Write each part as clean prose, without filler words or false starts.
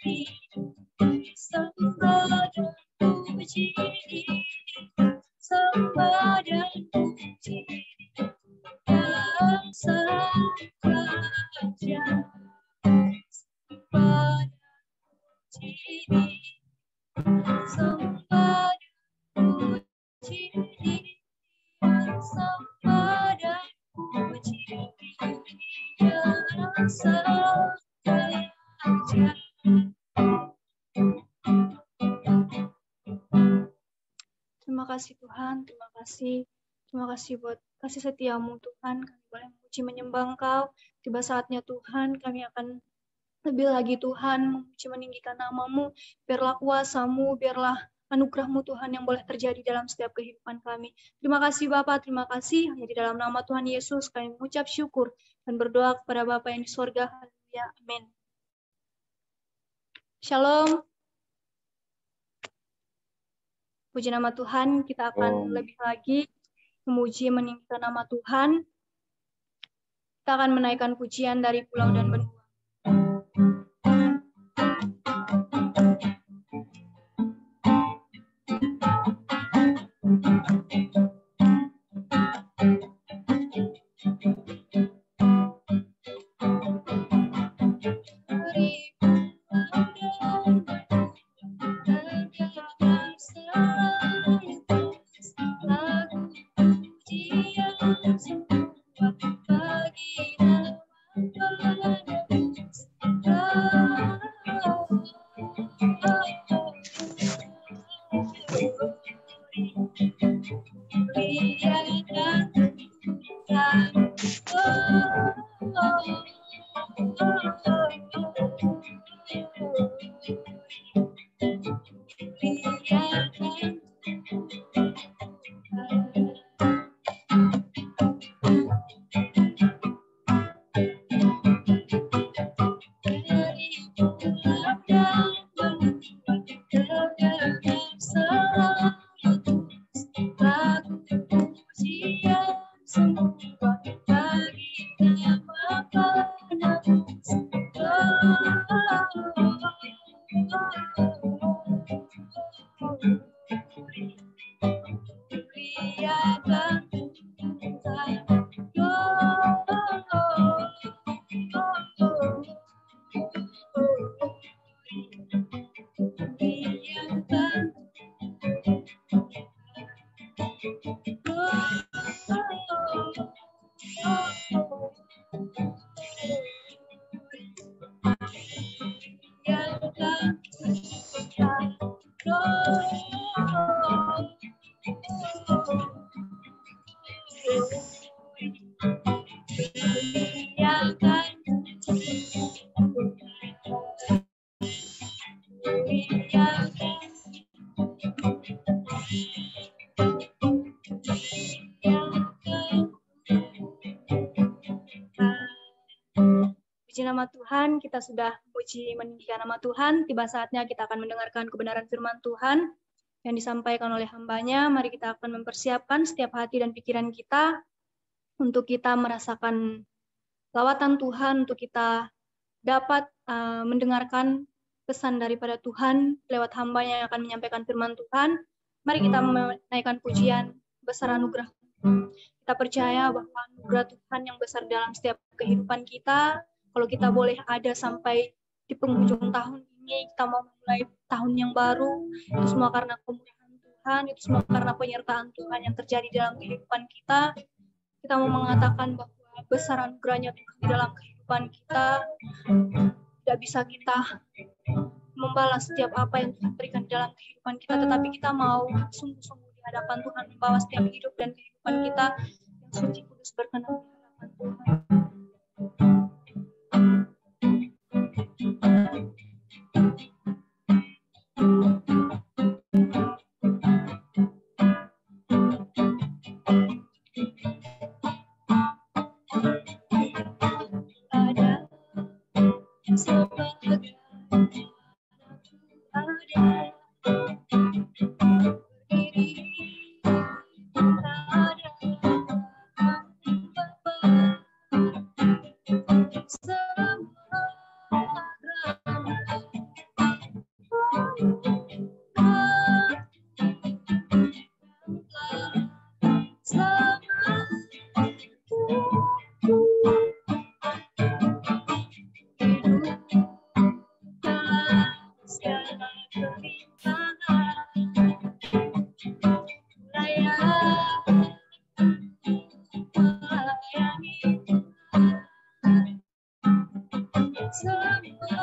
sembah dan puji, sembah dan puji yang sang raja, sembah dan puji, sembah dan puji yang sembah dan puji yang sang raja. Terima kasih Tuhan, terima kasih buat kasih setiamu Tuhan. Kami boleh memuji menyembah Engkau. Tiba saatnya Tuhan, kami akan lebih lagi Tuhan memuji meninggikan namamu. Biarlah kuasamu, biarlah anugerahmu Tuhan yang boleh terjadi dalam setiap kehidupan kami. Terima kasih Bapa, terima kasih. Hanya di dalam nama Tuhan Yesus kami mengucap syukur dan berdoa kepada Bapa yang di surga. Haleluya, amin. Shalom. Puji nama Tuhan, kita akan lebih lagi memuji meninggikan nama Tuhan. Kita akan menaikkan pujian dari pulau dan benua. Puji nama Tuhan, kita sudah puji meninggikan nama Tuhan. Tiba saatnya kita akan mendengarkan kebenaran firman Tuhan yang disampaikan oleh hambanya. Mari kita akan mempersiapkan setiap hati dan pikiran kita untuk kita merasakan lawatan Tuhan, untuk kita dapat mendengarkan pesan daripada Tuhan lewat hambanya yang akan menyampaikan firman Tuhan. Mari kita menaikkan pujian besar anugerah. Kita percaya bahwa anugerah Tuhan yang besar dalam setiap kehidupan kita, kalau kita boleh ada sampai di penghujung tahun ini, kita mau mulai tahun yang baru, itu semua karena kemurahan Tuhan, itu semua karena penyertaan Tuhan yang terjadi dalam kehidupan kita. Kita mau mengatakan bahwa besar anugerahnya Tuhan di dalam kehidupan kita, tidak bisa kita membalas setiap apa yang Tuhan berikan dalam kehidupan kita, tetapi kita mau sungguh-sungguh di hadapan Tuhan membawa setiap hidup dan kehidupan kita yang suci kudus berkenan di hadapan Tuhan. segala kelimpahan. Layak melayani Tuhan, semua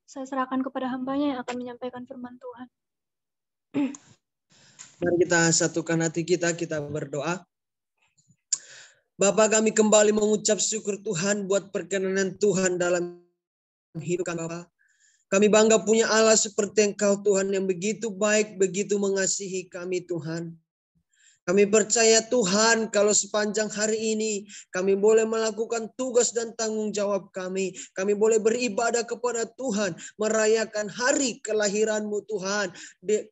Saya serahkan kepada hambanya yang akan menyampaikan firman Tuhan. Mari kita satukan hati kita berdoa. Bapa, kami kembali mengucap syukur Tuhan buat perkenanan Tuhan dalam hidup kami, Bapa. Kami bangga punya Allah seperti Engkau Tuhan yang begitu baik, begitu mengasihi kami Tuhan. Kami percaya Tuhan kalau sepanjang hari ini kami boleh melakukan tugas dan tanggung jawab kami. Kami boleh beribadah kepada Tuhan, merayakan hari kelahiran-Mu Tuhan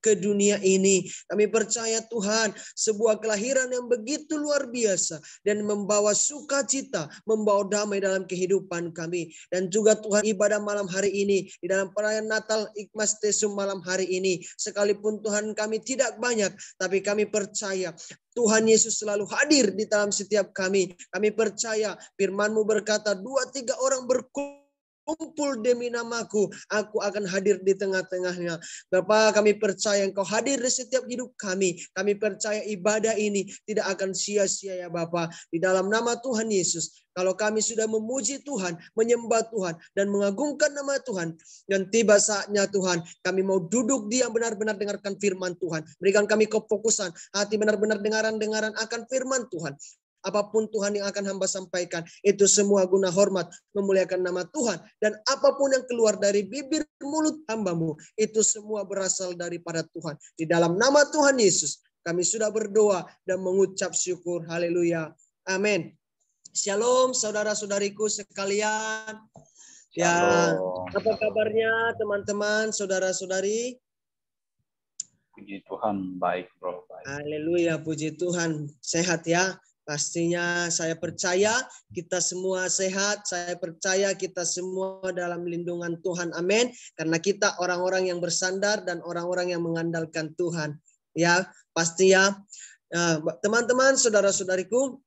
ke dunia ini. Kami percaya Tuhan sebuah kelahiran yang begitu luar biasa dan membawa sukacita, membawa damai dalam kehidupan kami. Dan juga Tuhan ibadah malam hari ini, di dalam perayaan Natal Ikmas Tesum malam hari ini. Sekalipun Tuhan kami tidak banyak, tapi kami percaya Tuhan Yesus selalu hadir di dalam setiap kami. Kami percaya firman-Mu berkata 2-3 orang berkumpul kumpul demi namaku, aku akan hadir di tengah-tengahnya. Bapa, kami percaya Engkau hadir di setiap hidup kami. Kami percaya ibadah ini tidak akan sia-sia ya Bapa. Di dalam nama Tuhan Yesus, kalau kami sudah memuji Tuhan, menyembah Tuhan, dan mengagungkan nama Tuhan, dan tiba saatnya Tuhan, kami mau duduk diam benar-benar dengarkan firman Tuhan. Berikan kami kefokusan, hati benar-benar dengaran-dengaran akan firman Tuhan. Apapun Tuhan yang akan hamba sampaikan, itu semua guna hormat, memuliakan nama Tuhan. Dan apapun yang keluar dari bibir mulut hamba-Mu, itu semua berasal daripada Tuhan. Di dalam nama Tuhan Yesus, kami sudah berdoa dan mengucap syukur. Haleluya. Amin. Shalom saudara-saudariku sekalian. Ya, apa kabarnya teman-teman, saudara-saudari? Puji Tuhan, baik bro. Baik. Haleluya, puji Tuhan. Sehat ya. Pastinya saya percaya kita semua sehat. Saya percaya kita semua dalam lindungan Tuhan. Amin. Karena kita orang-orang yang bersandar dan orang-orang yang mengandalkan Tuhan. Ya, pasti ya. Teman-teman, saudara-saudariku,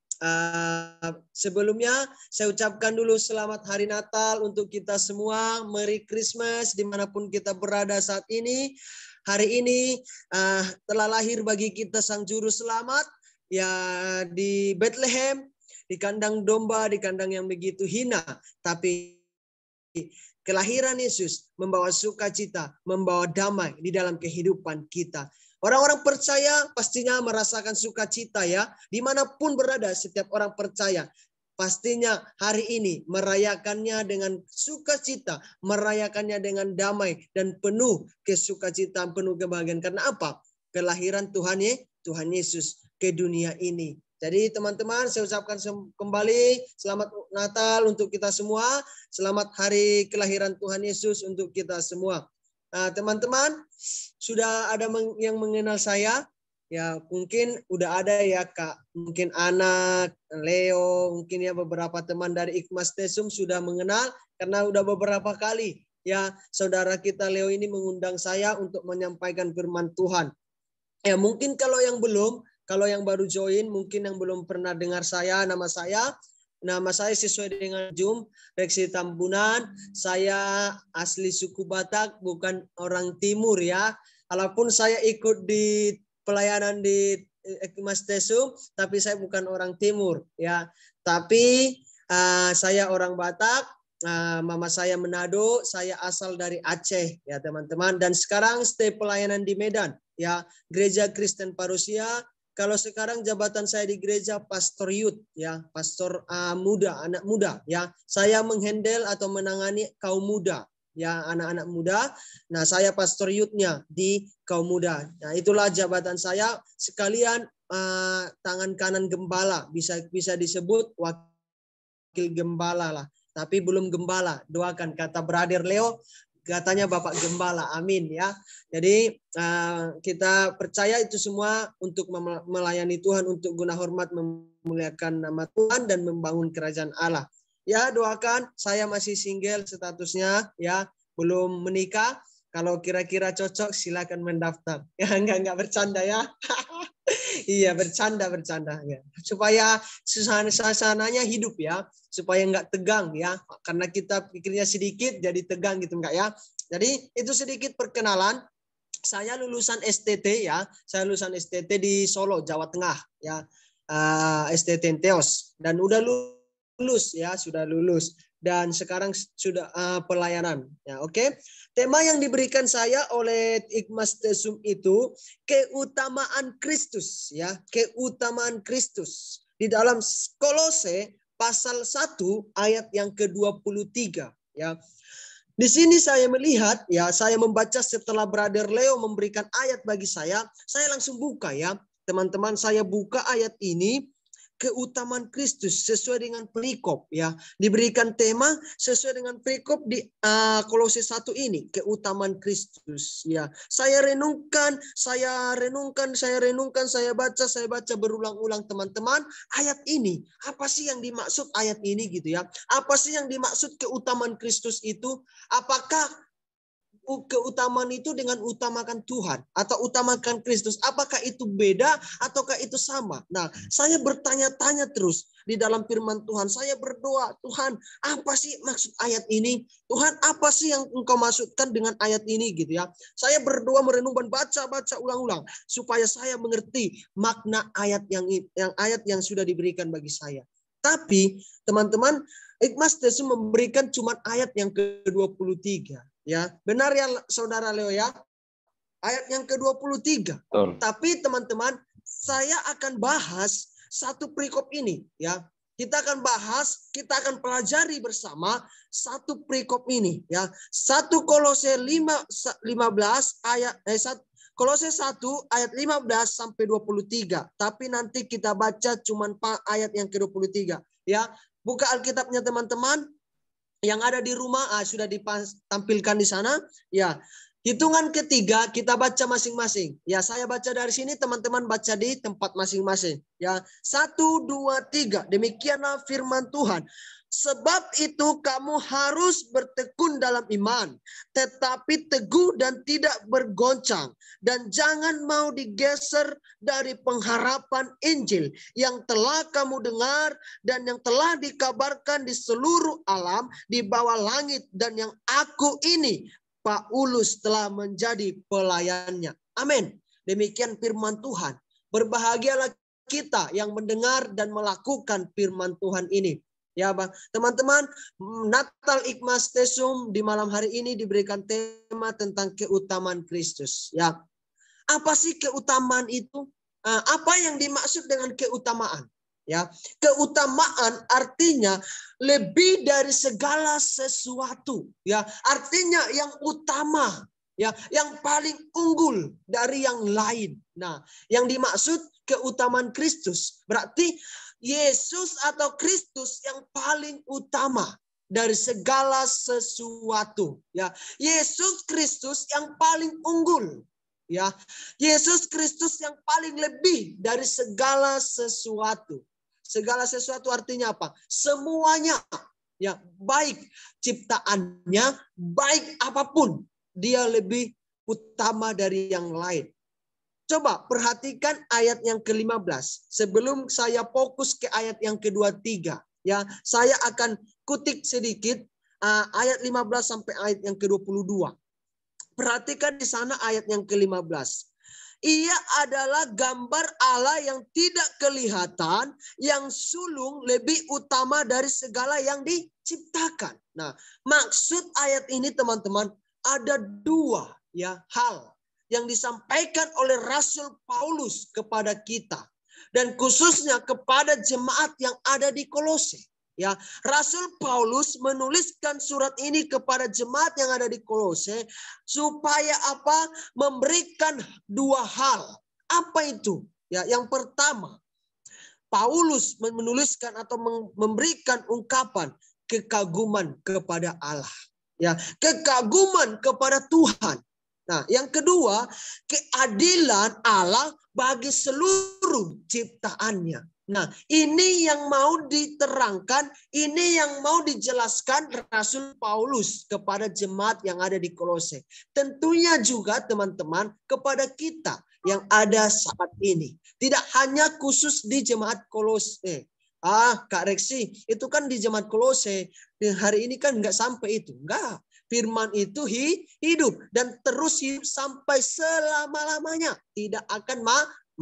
sebelumnya saya ucapkan dulu selamat hari Natal untuk kita semua. Merry Christmas dimanapun kita berada saat ini. Hari ini telah lahir bagi kita Sang Juru Selamat. Ya, di Bethlehem, di kandang domba, di kandang yang begitu hina. Tapi kelahiran Yesus membawa sukacita, membawa damai di dalam kehidupan kita. Orang-orang percaya pastinya merasakan sukacita ya. Dimanapun berada, setiap orang percaya. Pastinya hari ini merayakannya dengan sukacita, merayakannya dengan damai, dan penuh kesukacitaan, penuh kebahagiaan. Karena apa? Kelahiran Tuhan Yesus ke dunia ini. Jadi teman-teman, saya ucapkan kembali selamat Natal untuk kita semua. Selamat hari kelahiran Tuhan Yesus untuk kita semua. Nah, teman-teman, sudah ada yang mengenal saya? Ya, mungkin udah ada ya Kak. Mungkin anak, Leo, mungkin ya beberapa teman dari Ikmas Tesum sudah mengenal karena udah beberapa kali ya saudara kita Leo ini mengundang saya untuk menyampaikan firman Tuhan. Ya, mungkin kalau yang belum, kalau yang baru join, mungkin yang belum pernah dengar saya, nama saya sesuai dengan Zoom, Reksi Tambunan. Saya asli suku Batak, bukan orang Timur ya. Walaupun saya ikut di pelayanan di Ikmas Tesum, tapi saya bukan orang Timur ya. Tapi saya orang Batak. Mama saya Manado, saya asal dari Aceh ya teman-teman. Dan sekarang stay pelayanan di Medan ya, Gereja Kristen Parousia. Kalau sekarang jabatan saya di gereja pastor youth ya, pastor muda, anak muda ya. Saya menghandle atau menangani kaum muda ya, anak-anak muda. Nah, saya pastor youth-nya di kaum muda. Nah, itulah jabatan saya, sekalian tangan kanan gembala, bisa disebut wakil gembala lah. Tapi belum gembala. Doakan, kata Brother Leo, katanya Bapak Gembala, amin ya. Jadi kita percaya itu semua untuk melayani Tuhan, untuk guna hormat, memuliakan nama Tuhan dan membangun kerajaan Allah. Ya, doakan, saya masih single statusnya ya, belum menikah. Kalau kira-kira cocok silakan mendaftar. Ya, enggak bercanda ya. Iya, bercanda ya. Supaya suasananya hidup ya, supaya enggak tegang ya. Karena kita pikirnya sedikit jadi tegang gitu enggak ya. Jadi itu sedikit perkenalan. Saya lulusan STT ya. Saya lulusan STT di Solo, Jawa Tengah ya. STT Teos, dan udah lulus ya, sudah lulus. Dan sekarang sudah pelayanan ya, oke. Tema yang diberikan saya oleh Ikmas Tesum itu keutamaan Kristus ya, keutamaan Kristus di dalam Kolose pasal 1 ayat yang ke-23 ya. Di sini saya melihat ya, saya membaca setelah Brother Leo memberikan ayat bagi saya langsung buka ya. Teman-teman, saya buka ayat ini, keutamaan Kristus sesuai dengan perikop ya. Diberikan tema sesuai dengan perikop di Kolose 1 ini, keutamaan Kristus ya. Saya renungkan, saya baca berulang-ulang teman-teman ayat ini. Apa sih yang dimaksud ayat ini gitu ya? Apa sih yang dimaksud keutamaan Kristus itu? Apakah keutamaan itu dengan utamakan Tuhan atau utamakan Kristus? Apakah itu beda ataukah itu sama? Nah, saya bertanya-tanya terus di dalam firman Tuhan. Saya berdoa, Tuhan, apa sih maksud ayat ini? Tuhan, apa sih yang Engkau maksudkan dengan ayat ini gitu ya? Saya berdoa, merenungkan, baca ulang-ulang supaya saya mengerti makna ayat yang sudah diberikan bagi saya. Tapi teman-teman, Ikhmas Tesum memberikan cuma ayat yang ke-23. Ya, benar ya Saudara Leo ya? Ayat yang ke-23. Tapi teman-teman, saya akan bahas satu perikop ini ya. Kita akan bahas, kita akan pelajari bersama satu perikop ini ya. 1 Kolose 15 ayat Kolose 1 ayat 15 sampai 23. Tapi nanti kita baca cuma ayat yang ke-23 ya. Buka Alkitabnya teman-teman. Yang ada di rumah sudah ditampilkan di sana. Ya, hitungan ketiga kita baca masing-masing. Ya, saya baca dari sini, teman-teman baca di tempat masing-masing. Ya, 1, 2, 3. Demikianlah firman Tuhan. Sebab itu kamu harus bertekun dalam iman, tetapi teguh dan tidak bergoncang, dan jangan mau digeser dari pengharapan Injil yang telah kamu dengar dan yang telah dikabarkan di seluruh alam di bawah langit, dan yang aku ini Paulus telah menjadi pelayannya. Amin. Demikian firman Tuhan. Berbahagialah kita yang mendengar dan melakukan firman Tuhan ini. Ya, teman-teman, Natal Ikhmas Tesum di malam hari ini diberikan tema tentang keutamaan Kristus. Ya, apa sih keutamaan itu? Apa yang dimaksud dengan keutamaan? Ya, keutamaan artinya lebih dari segala sesuatu. Ya, artinya yang utama. Ya, yang paling unggul dari yang lain. Nah, yang dimaksud keutamaan Kristus berarti Yesus atau Kristus yang paling utama dari segala sesuatu. Ya, Yesus Kristus yang paling unggul. Ya, Yesus Kristus yang paling lebih dari segala sesuatu. Segala sesuatu artinya apa? Semuanya. Ya, baik ciptaannya, baik apapun, dia lebih utama dari yang lain. Coba perhatikan ayat yang ke-15. Sebelum saya fokus ke ayat yang ke-23, ya, saya akan kutip sedikit ayat 15 sampai ayat yang ke-22. Perhatikan di sana ayat yang ke-15. Ia adalah gambar Allah yang tidak kelihatan, yang sulung lebih utama dari segala yang diciptakan. Nah, maksud ayat ini teman-teman ada dua ya hal yang disampaikan oleh Rasul Paulus kepada kita dan khususnya kepada jemaat yang ada di Kolose. Ya, Rasul Paulus menuliskan surat ini kepada jemaat yang ada di Kolose supaya apa? Memberikan dua hal. Apa itu? Ya, yang pertama, Paulus menuliskan atau memberikan ungkapan kekaguman kepada Allah. Ya, kekaguman kepada Tuhan. Nah, yang kedua, keadilan Allah bagi seluruh ciptaannya. Nah, ini yang mau diterangkan, ini yang mau dijelaskan Rasul Paulus kepada jemaat yang ada di Kolose. Tentunya juga teman-teman kepada kita yang ada saat ini. Tidak hanya khusus di jemaat Kolose. Kak Reksi, itu kan di jemaat Kolose. Hari ini kan nggak sampai itu. Enggak. Firman itu hidup dan terus hidup sampai selama-lamanya. Tidak akan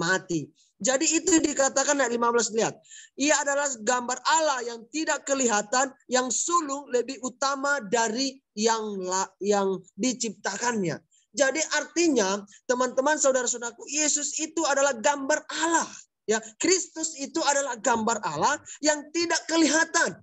mati. Jadi itu dikatakan ayat 15, lihat. Ia adalah gambar Allah yang tidak kelihatan, yang sulung lebih utama dari yang diciptakannya. Jadi artinya teman-teman saudara-saudaraku, Yesus itu adalah gambar Allah. Ya, Kristus itu adalah gambar Allah yang tidak kelihatan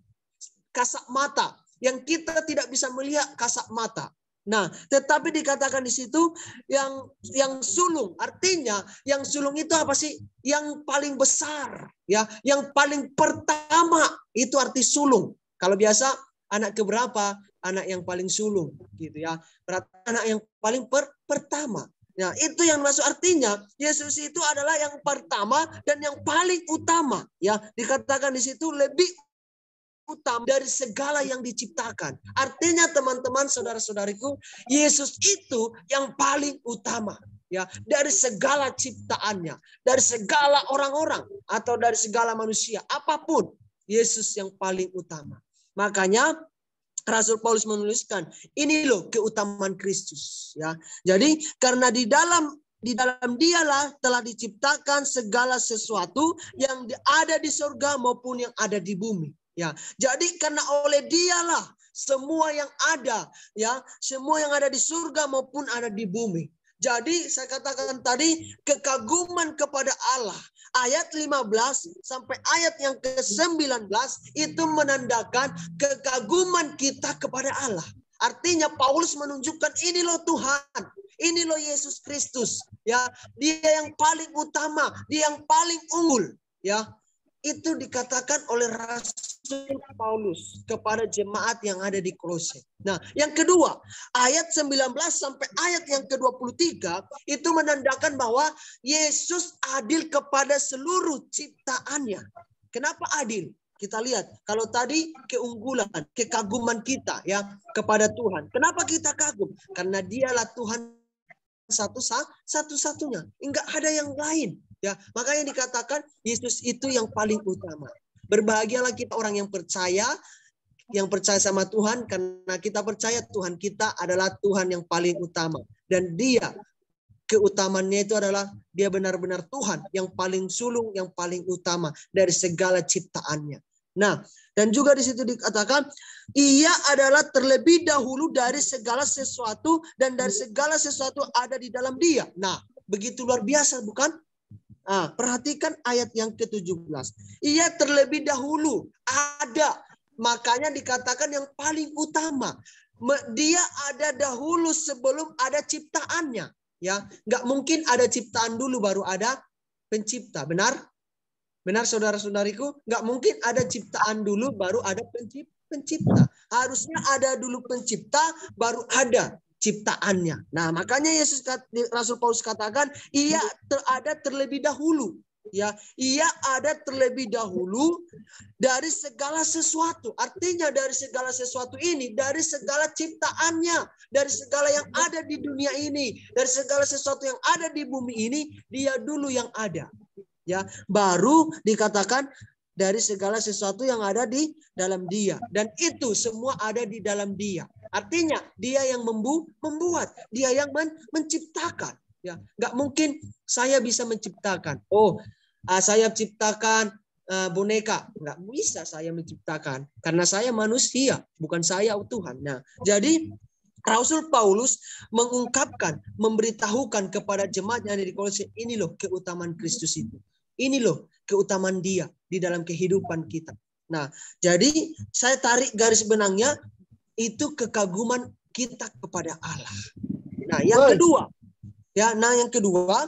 kasat mata, yang kita tidak bisa melihat kasat mata. Nah, tetapi dikatakan di situ yang sulung, artinya yang sulung itu apa sih? Yang paling besar, ya, yang paling pertama, itu arti sulung. Kalau biasa anak keberapa? Anak yang paling sulung, gitu ya. Berarti anak yang paling pertama. Nah, itu yang masuk artinya Yesus itu adalah yang pertama dan yang paling utama, ya. Dikatakan di situ lebih utama dari segala yang diciptakan. Artinya teman-teman, saudara-saudariku, Yesus itu yang paling utama. Ya, dari segala ciptaannya, dari segala orang-orang atau dari segala manusia, apapun, Yesus yang paling utama. Makanya Rasul Paulus menuliskan, ini loh keutamaan Kristus. Ya, jadi karena di dalam dialah telah diciptakan segala sesuatu yang ada di surga maupun yang ada di bumi. Ya, jadi karena oleh dialah semua yang ada, ya, semua yang ada di surga maupun ada di bumi. Jadi saya katakan tadi, kekaguman kepada Allah. Ayat 15 sampai ayat yang ke-19 itu menandakan kekaguman kita kepada Allah. Artinya Paulus menunjukkan ini loh Tuhan, ini loh Yesus Kristus, ya, dia yang paling utama, dia yang paling unggul, ya. Itu dikatakan oleh Rasul Paulus kepada jemaat yang ada di Kolose. Nah, yang kedua, ayat 19 sampai ayat yang ke-23 itu menandakan bahwa Yesus adil kepada seluruh ciptaannya. Kenapa adil? Kita lihat, kalau tadi keunggulan, kekaguman kita ya kepada Tuhan. Kenapa kita kagum? Karena dialah Tuhan satu-satunya. Enggak ada yang lain. Ya, makanya dikatakan Yesus itu yang paling utama. Berbahagialah kita orang yang percaya sama Tuhan, karena kita percaya Tuhan kita adalah Tuhan yang paling utama. Dan dia, keutamannya itu adalah dia benar-benar Tuhan yang paling sulung, yang paling utama dari segala ciptaannya. Nah, dan juga di situ dikatakan, ia adalah terlebih dahulu dari segala sesuatu, dan dari segala sesuatu ada di dalam dia. Nah, begitu luar biasa, bukan? Perhatikan ayat yang ke-17. Ia terlebih dahulu ada. Makanya dikatakan yang paling utama. Dia ada dahulu sebelum ada ciptaannya. Ya, nggak mungkin ada ciptaan dulu baru ada pencipta. Benar? Benar saudara-saudariku? Nggak mungkin ada ciptaan dulu baru ada pencipta. Harusnya ada dulu pencipta baru ada ciptaannya. Nah, makanya Rasul Paulus katakan, ia ada terlebih dahulu. Ya, ia ada terlebih dahulu dari segala sesuatu. Artinya dari segala sesuatu ini, dari segala ciptaannya, dari segala yang ada di dunia ini, dari segala sesuatu yang ada di bumi ini, dia dulu yang ada. Ya, baru dikatakan dari segala sesuatu yang ada di dalam dia. Dan itu semua ada di dalam dia. Artinya dia yang membuat, dia yang menciptakan. Ya, nggak mungkin saya bisa menciptakan. Saya ciptakan boneka, nggak bisa saya menciptakan karena saya manusia, bukan saya Tuhan. Nah, jadi Rasul Paulus mengungkapkan, memberitahukan kepada jemaat yang ada di Kolose, ini loh keutamaan Kristus itu. Ini loh keutamaan dia di dalam kehidupan kita. Nah, jadi saya tarik garis benangnya, itu kekaguman kita kepada Allah. Nah, yang kedua,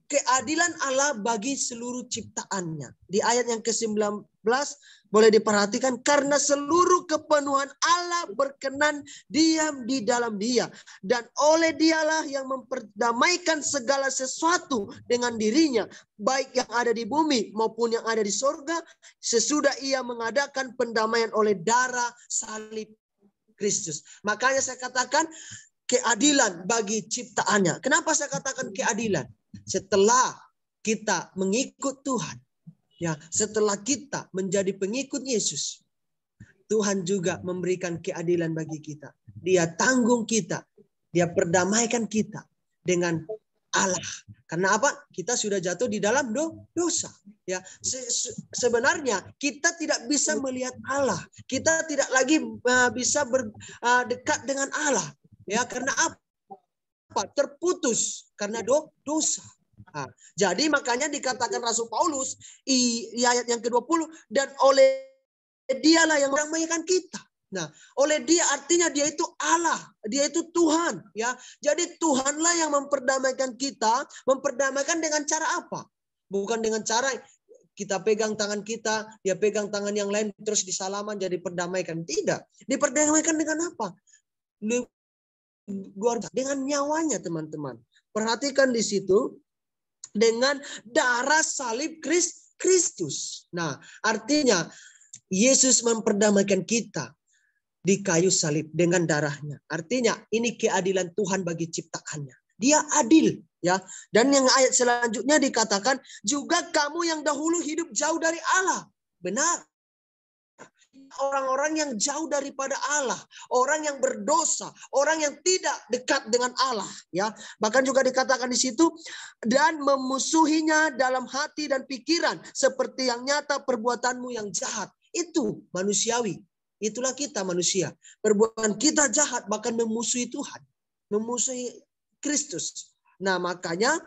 keadilan Allah bagi seluruh ciptaannya. Di ayat yang ke-19 boleh diperhatikan, karena seluruh kepenuhan Allah berkenan diam di dalam dia, dan oleh dialah yang memperdamaikan segala sesuatu dengan dirinya, baik yang ada di bumi maupun yang ada di sorga, sesudah ia mengadakan pendamaian oleh darah salib Kristus. Makanya saya katakan keadilan bagi ciptaannya. Kenapa saya katakan keadilan? Setelah kita mengikut Tuhan, ya, setelah kita menjadi pengikut Yesus, Tuhan juga memberikan keadilan bagi kita. Dia tanggung kita, dia perdamaikan kita dengan Allah. Karena apa? Kita sudah jatuh di dalam dosa. Ya, sebenarnya kita tidak bisa melihat Allah. Kita tidak lagi bisa dekat dengan Allah. Ya, karena apa? Terputus karena dosa. Nah, jadi makanya dikatakan Rasul Paulus di ayat yang ke-20, dan oleh dialah yang mendamaikan kita. Nah, oleh dia artinya dia itu Allah, dia itu Tuhan, ya. Jadi Tuhanlah yang memperdamaikan kita, memperdamaikan dengan cara apa? Bukan dengan cara kita pegang tangan kita, dia pegang tangan yang lain terus disalaman jadi perdamaikan. Tidak. Diperdamaikan dengan apa? Dengan nyawanya, teman-teman. Perhatikan di situ, dengan darah salib Kristus. Nah, artinya Yesus memperdamaikan kita di kayu salib dengan darahnya. Artinya ini keadilan Tuhan bagi ciptaannya. Dia adil, ya. Dan yang ayat selanjutnya dikatakan juga kamu yang dahulu hidup jauh dari Allah. Benar. Orang-orang yang jauh daripada Allah, orang yang berdosa, orang yang tidak dekat dengan Allah, ya. Bahkan juga dikatakan di situ dan memusuhinya dalam hati dan pikiran seperti yang nyata perbuatanmu yang jahat. Itu manusiawi. Itulah kita manusia. Perbuatan kita jahat bahkan memusuhi Tuhan, memusuhi Kristus. Nah, makanya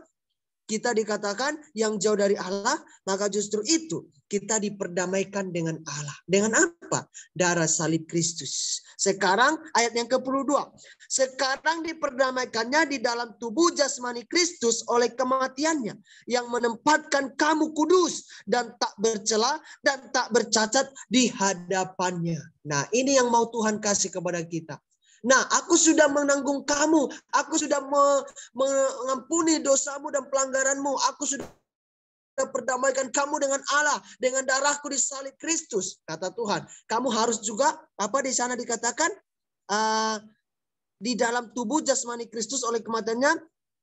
kita dikatakan yang jauh dari Allah, maka justru itu kita diperdamaikan dengan Allah. Dengan apa? Darah salib Kristus. Sekarang ayat yang ke-22. Sekarang diperdamaikannya di dalam tubuh jasmani Kristus oleh kematiannya, yang menempatkan kamu kudus dan tak bercela dan tak bercacat di hadapannya. Nah, ini yang mau Tuhan kasih kepada kita. Nah, aku sudah menanggung kamu. Aku sudah mengampuni dosamu dan pelanggaranmu. Aku sudah perdamaikan kamu dengan Allah. Dengan darahku di salib Kristus. Kata Tuhan. Kamu harus juga, apa di sana dikatakan? Di dalam tubuh jasmani Kristus oleh kematiannya,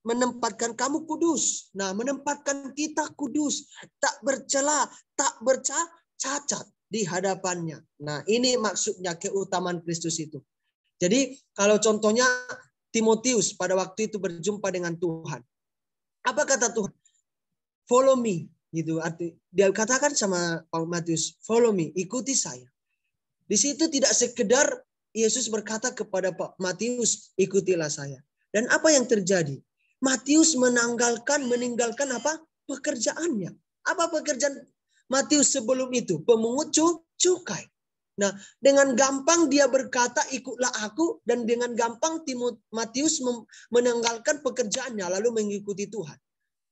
menempatkan kamu kudus. Nah, menempatkan kita kudus. Tak bercela, tak bercacat di hadapannya. Nah, ini maksudnya keutamaan Kristus itu. Jadi kalau contohnya Timotius pada waktu itu berjumpa dengan Tuhan. Apa kata Tuhan? Follow me. Gitu. Dia katakan sama Matius, follow me, ikuti saya. Di situ tidak sekedar Yesus berkata kepada Pak Matius, ikutilah saya. Dan apa yang terjadi? Matius meninggalkan apa? Pekerjaannya. Apa pekerjaan Matius sebelum itu? Pemungut cukai. Nah, dengan gampang dia berkata, ikutlah aku. Dan dengan gampang Matius meninggalkan pekerjaannya, lalu mengikuti Tuhan.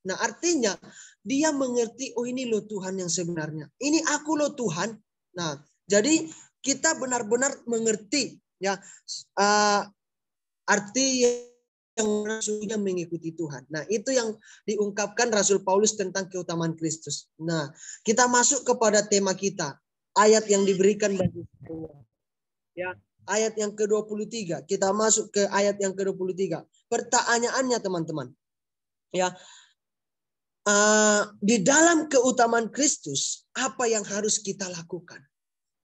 Nah, artinya dia mengerti, oh ini loh Tuhan yang sebenarnya. Ini aku loh Tuhan. Nah, jadi kita benar-benar mengerti, ya, arti yang rasulnya mengikuti Tuhan. Nah, itu yang diungkapkan Rasul Paulus tentang keutamaan Kristus. Nah, kita masuk kepada tema kita. Ayat yang diberikan bagi semua. Ya, ayat yang ke-23. Kita masuk ke ayat yang ke-23. Pertanyaannya teman-teman. Ya. Di dalam keutamaan Kristus, apa yang harus kita lakukan?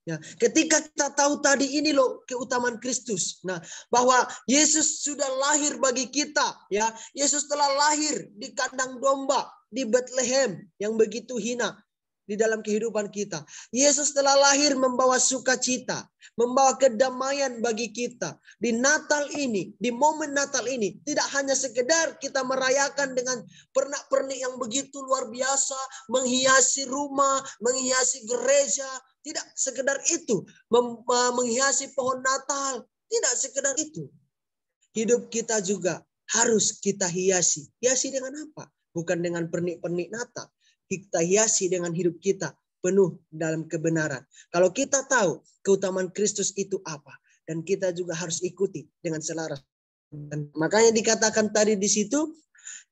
Ya, ketika kita tahu tadi ini loh keutamaan Kristus. Nah, bahwa Yesus sudah lahir bagi kita, ya. Yesus telah lahir di kandang domba di Bethlehem yang begitu hina di dalam kehidupan kita. Yesus telah lahir membawa sukacita, membawa kedamaian bagi kita. Di Natal ini, di momen Natal ini, tidak hanya sekedar kita merayakan dengan pernak-pernik yang begitu luar biasa, menghiasi rumah, menghiasi gereja, tidak sekedar itu, menghiasi pohon Natal, tidak sekedar itu. Hidup kita juga harus kita hiasi. Hiasi dengan apa? Bukan dengan pernik-pernik Natal. Kita hiasi dengan hidup kita penuh dalam kebenaran. Kalau kita tahu keutamaan Kristus itu apa, dan kita juga harus ikuti dengan selaras. Dan makanya dikatakan tadi di situ,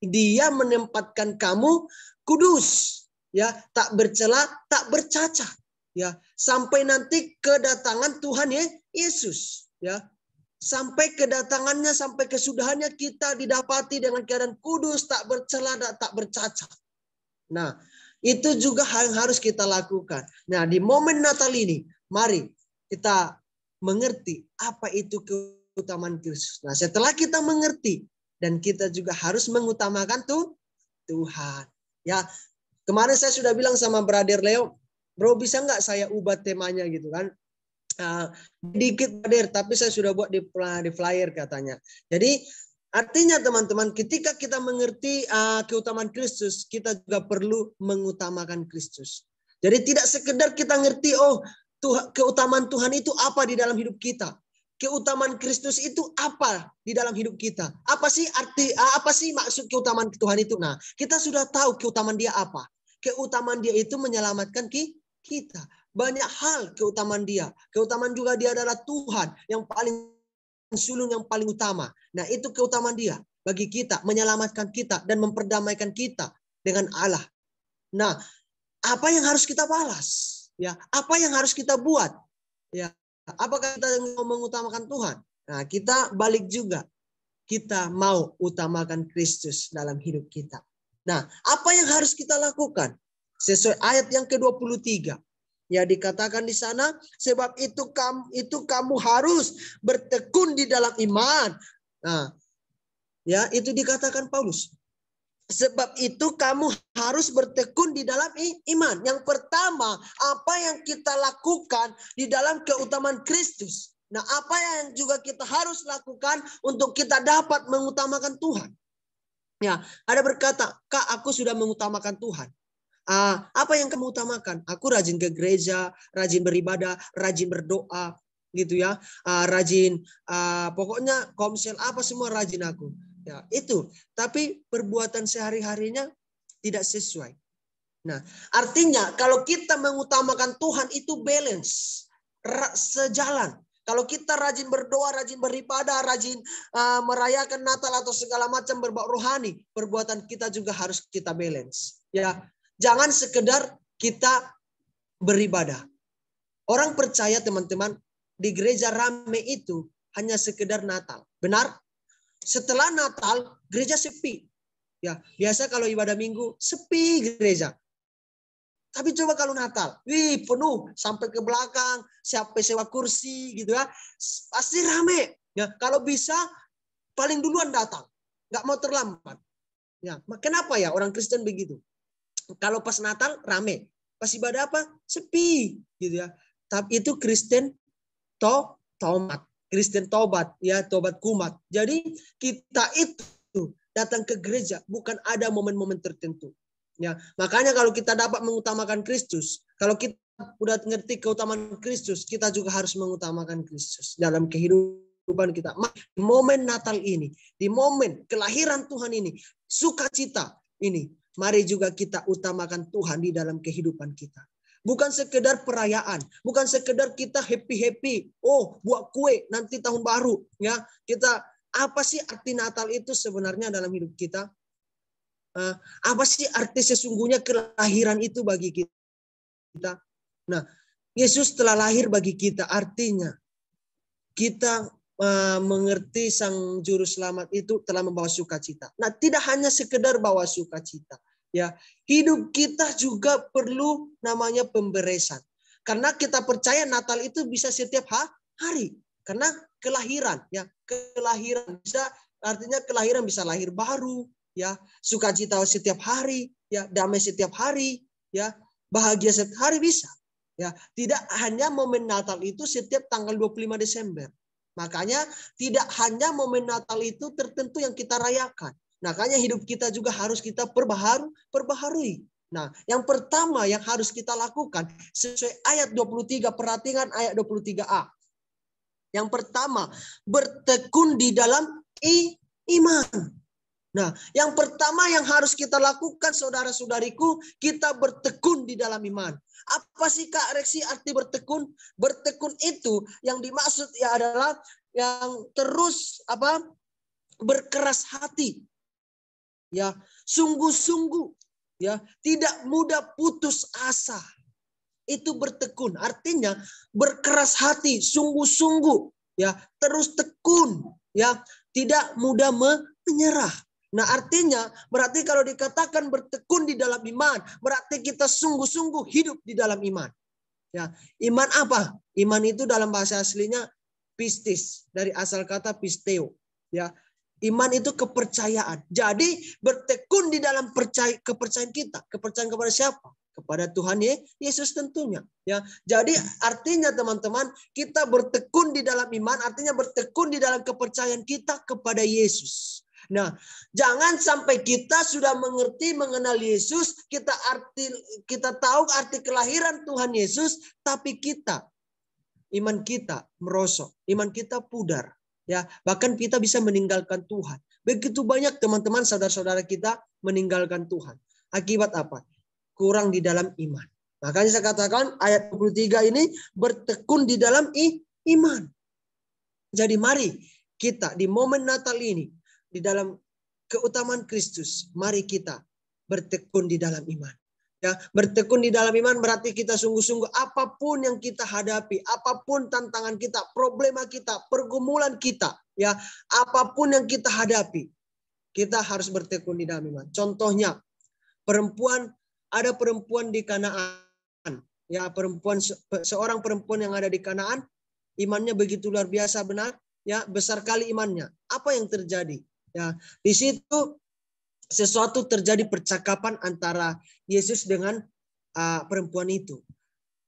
dia menempatkan kamu kudus, ya, tak bercela, tak bercacat, ya, sampai nanti kedatangan Tuhan Yesus, ya. Sampai kedatangannya, sampai kesudahannya kita didapati dengan keadaan kudus, tak bercela, tak bercacat. Nah, itu juga yang harus kita lakukan. Nah, di momen Natal ini, mari kita mengerti apa itu keutamaan Kristus. Nah, setelah kita mengerti, dan kita juga harus mengutamakan Tuhan. Ya, kemarin saya sudah bilang sama Brother Leo, bro bisa nggak saya ubah temanya gitu kan? Dikit Brother, tapi saya sudah buat di flyer katanya. Jadi artinya teman-teman, ketika kita mengerti keutamaan Kristus, kita juga perlu mengutamakan Kristus. Jadi tidak sekedar kita ngerti, oh keutamaan Tuhan itu apa di dalam hidup kita. Keutamaan Kristus itu apa di dalam hidup kita. Apa sih maksud keutamaan Tuhan itu? Nah, kita sudah tahu keutamaan dia apa. Keutamaan dia itu menyelamatkan kita. Banyak hal keutamaan dia. Keutamaan juga dia adalah Tuhan yang paling sulung yang paling utama. Nah, itu keutamaan dia bagi kita, menyelamatkan kita dan memperdamaikan kita dengan Allah. Nah, apa yang harus kita balas? Ya, apa yang harus kita buat? Ya, apakah kita mau mengutamakan Tuhan? Nah, kita balik juga. Kita mau utamakan Kristus dalam hidup kita. Nah, apa yang harus kita lakukan? Sesuai ayat yang ke-23. Ya, dikatakan di sana, sebab itu kamu harus bertekun di dalam iman. Nah, ya, itu dikatakan Paulus. Sebab itu kamu harus bertekun di dalam iman. Yang pertama, apa yang kita lakukan di dalam keutamaan Kristus. Nah, apa yang juga kita harus lakukan untuk kita dapat mengutamakan Tuhan. Ya, ada berkata, Kak, aku sudah mengutamakan Tuhan. Apa yang kamu utamakan? Aku rajin ke gereja, rajin beribadah, rajin berdoa, gitu ya. Pokoknya komsel apa semua rajin aku. Ya, itu. Tapi perbuatan sehari-harinya tidak sesuai. Nah, artinya kalau kita mengutamakan Tuhan itu balance, sejalan. Kalau kita rajin berdoa, rajin beribadah, rajin merayakan Natal atau segala macam berbau rohani, perbuatan kita juga harus kita balance. Ya, jangan sekedar kita beribadah. Orang percaya teman-teman di gereja rame itu hanya sekedar Natal. Benar? Setelah Natal, gereja sepi. Ya, biasa kalau ibadah minggu, sepi gereja. Tapi coba kalau Natal, penuh sampai ke belakang, siapa sewa kursi gitu ya. Pasti rame. Ya, kalau bisa paling duluan datang. Nggak mau terlambat. Ya, kenapa ya orang Kristen begitu? Kalau pas Natal rame, pas ibadah apa? Sepi gitu ya. Tapi itu Kristen tomat. Kristen tobat, ya tobat kumat. Jadi kita itu datang ke gereja bukan ada momen-momen tertentu. Ya, makanya kalau kita dapat mengutamakan Kristus, kalau kita udah ngerti keutamaan Kristus, kita juga harus mengutamakan Kristus dalam kehidupan kita. Di momen Natal ini, di momen kelahiran Tuhan ini, sukacita ini, mari juga kita utamakan Tuhan di dalam kehidupan kita. Bukan sekedar perayaan, bukan sekedar kita happy-happy. Oh, buat kue nanti tahun baru, ya. Kita apa sih arti Natal itu sebenarnya dalam hidup kita? Apa sih arti sesungguhnya kelahiran itu bagi kita? Nah, Yesus telah lahir bagi kita, artinya kita mengerti Sang Juru Selamat itu telah membawa sukacita. Nah, tidak hanya sekedar bawa sukacita. Ya, hidup kita juga perlu namanya pemberesan. Karena kita percaya Natal itu bisa setiap hari. Karena kelahiran, ya, kelahiran bisa artinya kelahiran bisa lahir baru, ya, sukacita setiap hari, ya, damai setiap hari, ya, bahagia setiap hari bisa. Ya, tidak hanya momen Natal itu setiap tanggal 25 Desember. Makanya tidak hanya momen Natal itu tertentu yang kita rayakan. Makanya hidup kita juga harus kita perbaharui. Nah, yang pertama yang harus kita lakukan sesuai ayat 23, perhatikan ayat 23a. Yang pertama, bertekun di dalam iman. Nah, yang pertama yang harus kita lakukan saudara-saudariku, kita bertekun di dalam iman. Apa sih Kak Reksi arti bertekun? Bertekun itu yang dimaksud ya adalah yang terus berkeras hati. Ya, sungguh-sungguh, ya, tidak mudah putus asa. Itu bertekun, artinya berkeras hati, sungguh-sungguh, ya, terus tekun, ya, tidak mudah menyerah. Nah, artinya berarti kalau dikatakan bertekun di dalam iman, berarti kita sungguh-sungguh hidup di dalam iman. Ya, iman apa? Iman itu dalam bahasa aslinya pistis, dari asal kata pisteo, ya. Iman itu kepercayaan. Jadi bertekun di dalam kepercayaan kita. Kepercayaan kepada siapa? Kepada Tuhan Yesus tentunya. Ya, jadi artinya teman-teman, kita bertekun di dalam iman, artinya bertekun di dalam kepercayaan kita kepada Yesus. Nah, jangan sampai kita sudah mengenal Yesus, kita tahu arti kelahiran Tuhan Yesus, tapi iman kita merosot, iman kita pudar. Ya, bahkan kita bisa meninggalkan Tuhan. Begitu banyak teman-teman saudara-saudara kita meninggalkan Tuhan. Akibat apa? Kurang di dalam iman. Makanya saya katakan ayat 23 ini bertekun di dalam iman. Jadi mari kita di momen Natal ini, di dalam keutamaan Kristus, mari kita bertekun di dalam iman. Ya, bertekun di dalam iman berarti kita sungguh-sungguh apapun yang kita hadapi, apapun tantangan kita, problema kita, pergumulan kita, ya, apapun yang kita hadapi, kita harus bertekun di dalam iman. Contohnya, ada perempuan di Kanaan, ya, seorang perempuan yang ada di Kanaan, imannya begitu luar biasa, benar, ya, besar kali imannya. Apa yang terjadi? Ya, di situ sesuatu terjadi percakapan antara Yesus dengan perempuan itu.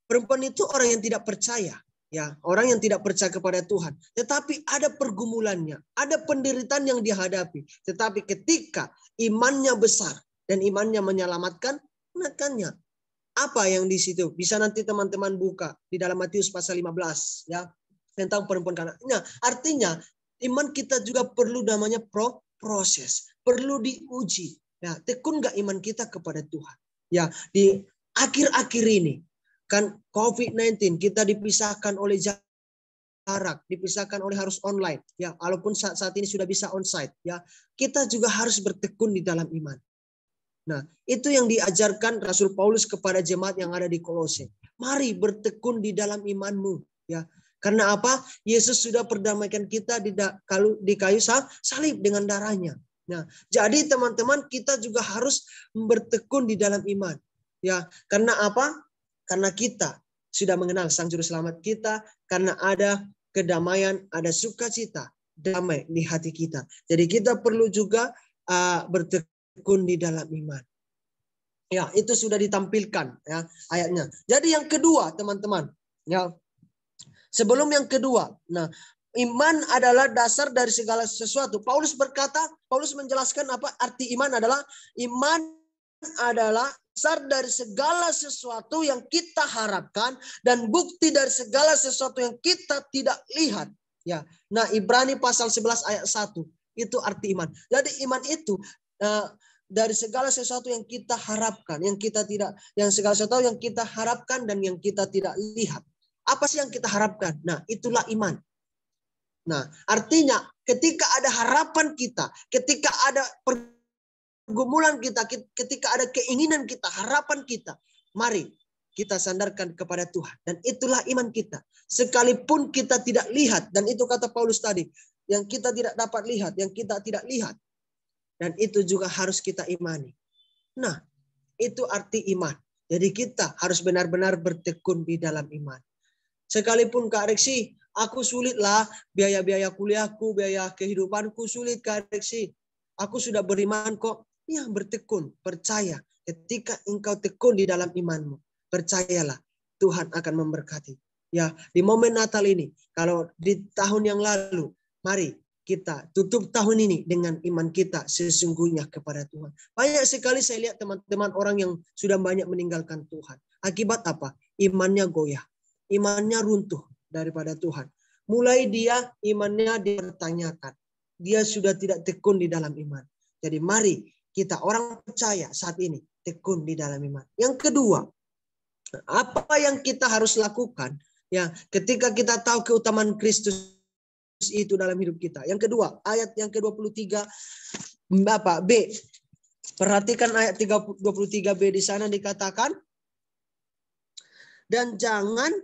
Perempuan itu orang yang tidak percaya, ya, orang yang tidak percaya kepada Tuhan. Tetapi ada pergumulannya, ada penderitaan yang dihadapi. Tetapi ketika imannya besar dan imannya menyelamatkan, menekannya. Apa yang di situ? Bisa nanti teman-teman buka di dalam Matius pasal 15, ya, tentang perempuan Kanaan. Nah, artinya iman kita juga perlu namanya proses, perlu diuji. Ya, tekun nggak iman kita kepada Tuhan? Ya, di akhir-akhir ini kan COVID-19 kita dipisahkan oleh jarak, dipisahkan oleh harus online. Ya, walaupun saat ini sudah bisa onsite. Ya, kita juga harus bertekun di dalam iman. Nah, itu yang diajarkan Rasul Paulus kepada jemaat yang ada di Kolose. Mari bertekun di dalam imanmu. Ya, karena apa? Yesus sudah perdamaikan kita di kayu salib dengan darahnya. Nah, jadi teman-teman kita juga harus bertekun di dalam iman. Ya, karena apa? Karena kita sudah mengenal Sang Juru Selamat kita, karena ada kedamaian, ada sukacita, damai di hati kita. Jadi kita perlu juga bertekun di dalam iman. Ya, itu sudah ditampilkan, ya, ayatnya. Jadi yang kedua, teman-teman, ya. Sebelum yang kedua, nah, iman adalah dasar dari segala sesuatu. Paulus menjelaskan apa arti iman adalah dasar dari segala sesuatu yang kita harapkan dan bukti dari segala sesuatu yang kita tidak lihat. Ya, nah, Ibrani pasal 11 ayat 1 itu arti iman. Jadi iman itu dari segala sesuatu yang kita harapkan, segala sesuatu yang kita harapkan dan yang kita tidak lihat. Apa sih yang kita harapkan? Nah, itulah iman. Nah, artinya ketika ada harapan kita, ketika ada pergumulan kita, ketika ada keinginan kita, harapan kita, mari kita sandarkan kepada Tuhan. Dan itulah iman kita. Sekalipun kita tidak lihat, dan itu kata Paulus tadi, yang kita tidak dapat lihat, yang kita tidak lihat. Dan itu juga harus kita imani. Nah, itu arti iman. Jadi kita harus benar-benar bertekun di dalam iman. Sekalipun Kak Reksi, aku sulitlah biaya-biaya kuliahku, biaya kehidupanku sulit Kak Reksi. Aku sudah beriman kok. Ya, bertekun, percaya. Ketika engkau tekun di dalam imanmu, percayalah Tuhan akan memberkati. Ya, di momen Natal ini, kalau di tahun yang lalu, mari kita tutup tahun ini dengan iman kita sesungguhnya kepada Tuhan. Banyak sekali saya lihat teman-teman orang yang sudah banyak meninggalkan Tuhan. Akibat apa? Imannya goyah. Imannya runtuh daripada Tuhan. Mulai dia imannya dipertanyakan. Dia sudah tidak tekun di dalam iman. Jadi mari kita orang percaya saat ini tekun di dalam iman. Yang kedua, apa yang kita harus lakukan ya ketika kita tahu keutamaan Kristus itu dalam hidup kita. Yang kedua, ayat yang ke-23 B. Perhatikan ayat 23B di sana dikatakan, dan jangan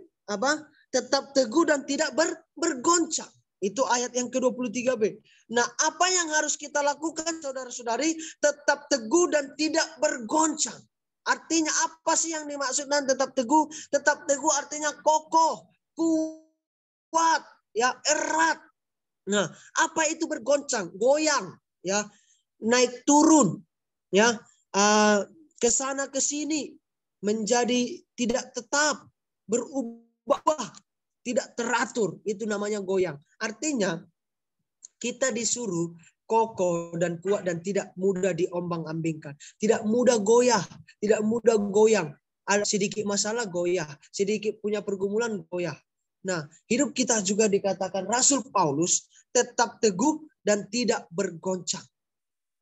tetap teguh dan tidak bergoncang. Itu ayat yang ke-23B. Nah, apa yang harus kita lakukan saudara-saudari? Tetap teguh dan tidak bergoncang. Artinya apa sih yang dimaksud dengan tetap teguh? Tetap teguh artinya kokoh, kuat, ya, erat. Nah, apa itu bergoncang? Goyang, ya, naik turun, ya, ke sana ke sini, menjadi tidak tetap, berubah, tidak teratur. Itu namanya goyang. Artinya kita disuruh kokoh dan kuat dan tidak mudah diombang-ambingkan. Tidak mudah goyah, tidak mudah goyang. Ada sedikit masalah goyah, sedikit punya pergumulan goyah. Nah, hidup kita juga dikatakan Rasul Paulus tetap teguh dan tidak bergoncang.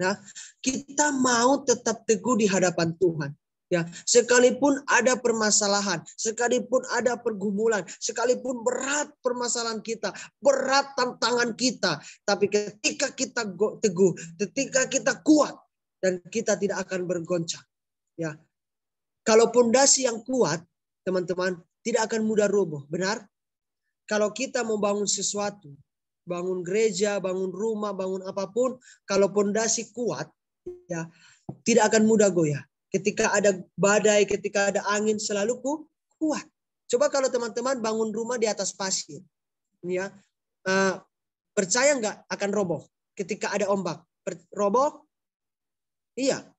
Nah, kita mau tetap teguh di hadapan Tuhan. Ya, sekalipun ada permasalahan, sekalipun ada pergumulan, sekalipun berat permasalahan kita, berat tantangan kita, tapi ketika kita teguh, ketika kita kuat dan kita tidak akan bergoncang. Ya. Kalau pondasi yang kuat, teman-teman, tidak akan mudah roboh. Benar? Kalau kita mau bangun sesuatu, bangun gereja, bangun rumah, bangun apapun, kalau pondasi kuat, ya tidak akan mudah goyah. Ketika ada badai, ketika ada angin, selalu kuat. Coba kalau teman-teman bangun rumah di atas pasir, ya, percaya nggak akan roboh ketika ada ombak? Roboh? Iya,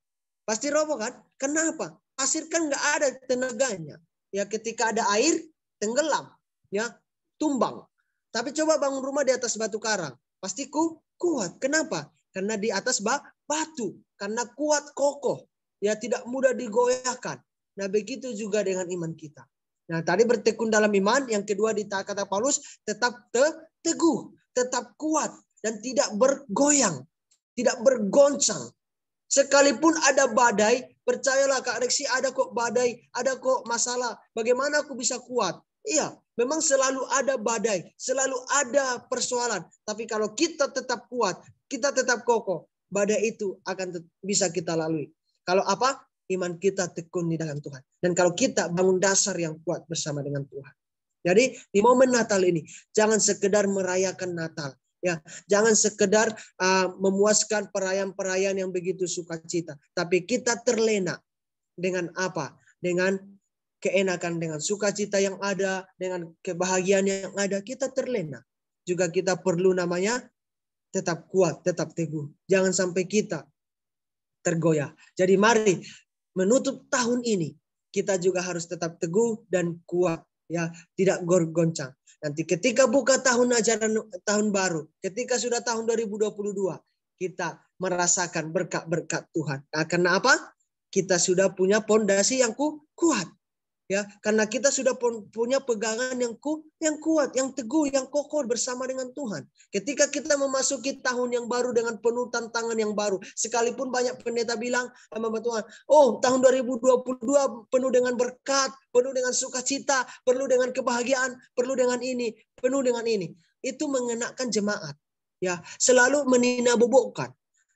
pasti roboh kan? Kenapa? Pasir kan nggak ada tenaganya. Ya, ketika ada air, tenggelam, ya, tumbang. Tapi coba bangun rumah di atas batu karang, pasti kuat. Kenapa? Karena di atas batu, karena kuat kokoh, ya tidak mudah digoyahkan. Nah, begitu juga dengan iman kita. Nah, tadi bertekun dalam iman, yang kedua di kata Paulus, tetap teguh, tetap kuat dan tidak bergoyang, tidak bergoncang. Sekalipun ada badai, percayalah Kak Reksi, ada kok badai, ada kok masalah. Bagaimana aku bisa kuat? Iya, memang selalu ada badai, selalu ada persoalan. Tapi kalau kita tetap kuat, kita tetap kokoh, badai itu akan bisa kita lalui. Kalau apa? Iman kita tekun di dalam Tuhan. Dan kalau kita bangun dasar yang kuat bersama dengan Tuhan. Jadi di momen Natal ini, jangan sekedar merayakan Natal. Ya, jangan sekedar memuaskan perayaan-perayaan yang begitu sukacita, tapi kita terlena dengan apa? Dengan keenakan, dengan sukacita yang ada, dengan kebahagiaan yang ada, kita terlena. Juga kita perlu namanya tetap kuat, tetap teguh. Jangan sampai kita tergoyah. Jadi mari menutup tahun ini, kita juga harus tetap teguh dan kuat, ya, tidak goncang. Nanti ketika buka tahun ajaran tahun baru, ketika sudah tahun 2022, kita merasakan berkat-berkat Tuhan. Nah, karena apa? Kita sudah punya pondasi yang kuat. Ya, karena kita sudah punya pegangan yang kuat, yang teguh, yang kokoh bersama dengan Tuhan. Ketika kita memasuki tahun yang baru dengan penuh tantangan yang baru, sekalipun banyak pendeta bilang sama Tuhan, oh tahun 2022 penuh dengan berkat, penuh dengan sukacita, penuh dengan kebahagiaan, penuh dengan ini, penuh dengan ini. Itu mengenakan jemaat, ya, selalu meninabobokan.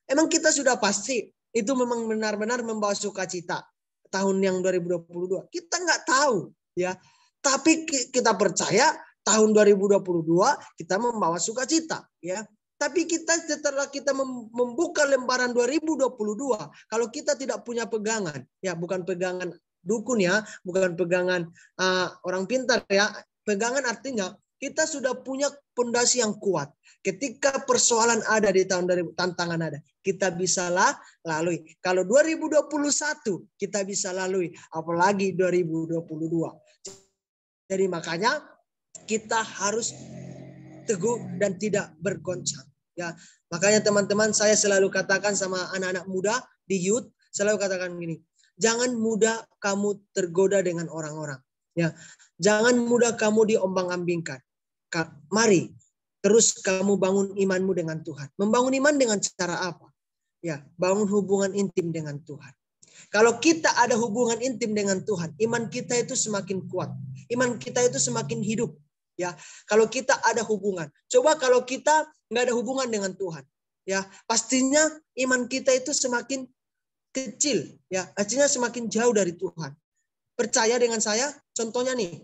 Emang kita sudah pasti itu memang benar-benar membawa sukacita. Tahun yang 2022 kita nggak tahu, ya, tapi kita percaya tahun 2022 kita membawa sukacita, ya. Tapi kita setelah kita membuka lembaran 2022, kalau kita tidak punya pegangan, ya, bukan pegangan dukun, ya, bukan pegangan orang pintar, ya, pegangan artinya kita sudah punya pondasi yang kuat. Ketika persoalan ada di tahun 2000, tantangan ada, kita bisa lalui. Kalau 2021 kita bisa lalui, apalagi 2022. Jadi makanya kita harus teguh dan tidak bergoncang. Ya, makanya teman-teman, saya selalu katakan sama anak-anak muda di youth, selalu katakan gini, jangan mudah kamu tergoda dengan orang-orang. Ya, jangan mudah kamu diombang-ambingkan. Mari terus kamu bangun imanmu dengan Tuhan. Membangun iman dengan cara apa? Ya, bangun hubungan intim dengan Tuhan. Kalau kita ada hubungan intim dengan Tuhan, iman kita itu semakin kuat. Iman kita itu semakin hidup. Ya, kalau kita ada hubungan. Coba kalau kita nggak ada hubungan dengan Tuhan, ya, pastinya iman kita itu semakin kecil. Ya, artinya semakin jauh dari Tuhan. Percaya dengan saya, contohnya nih,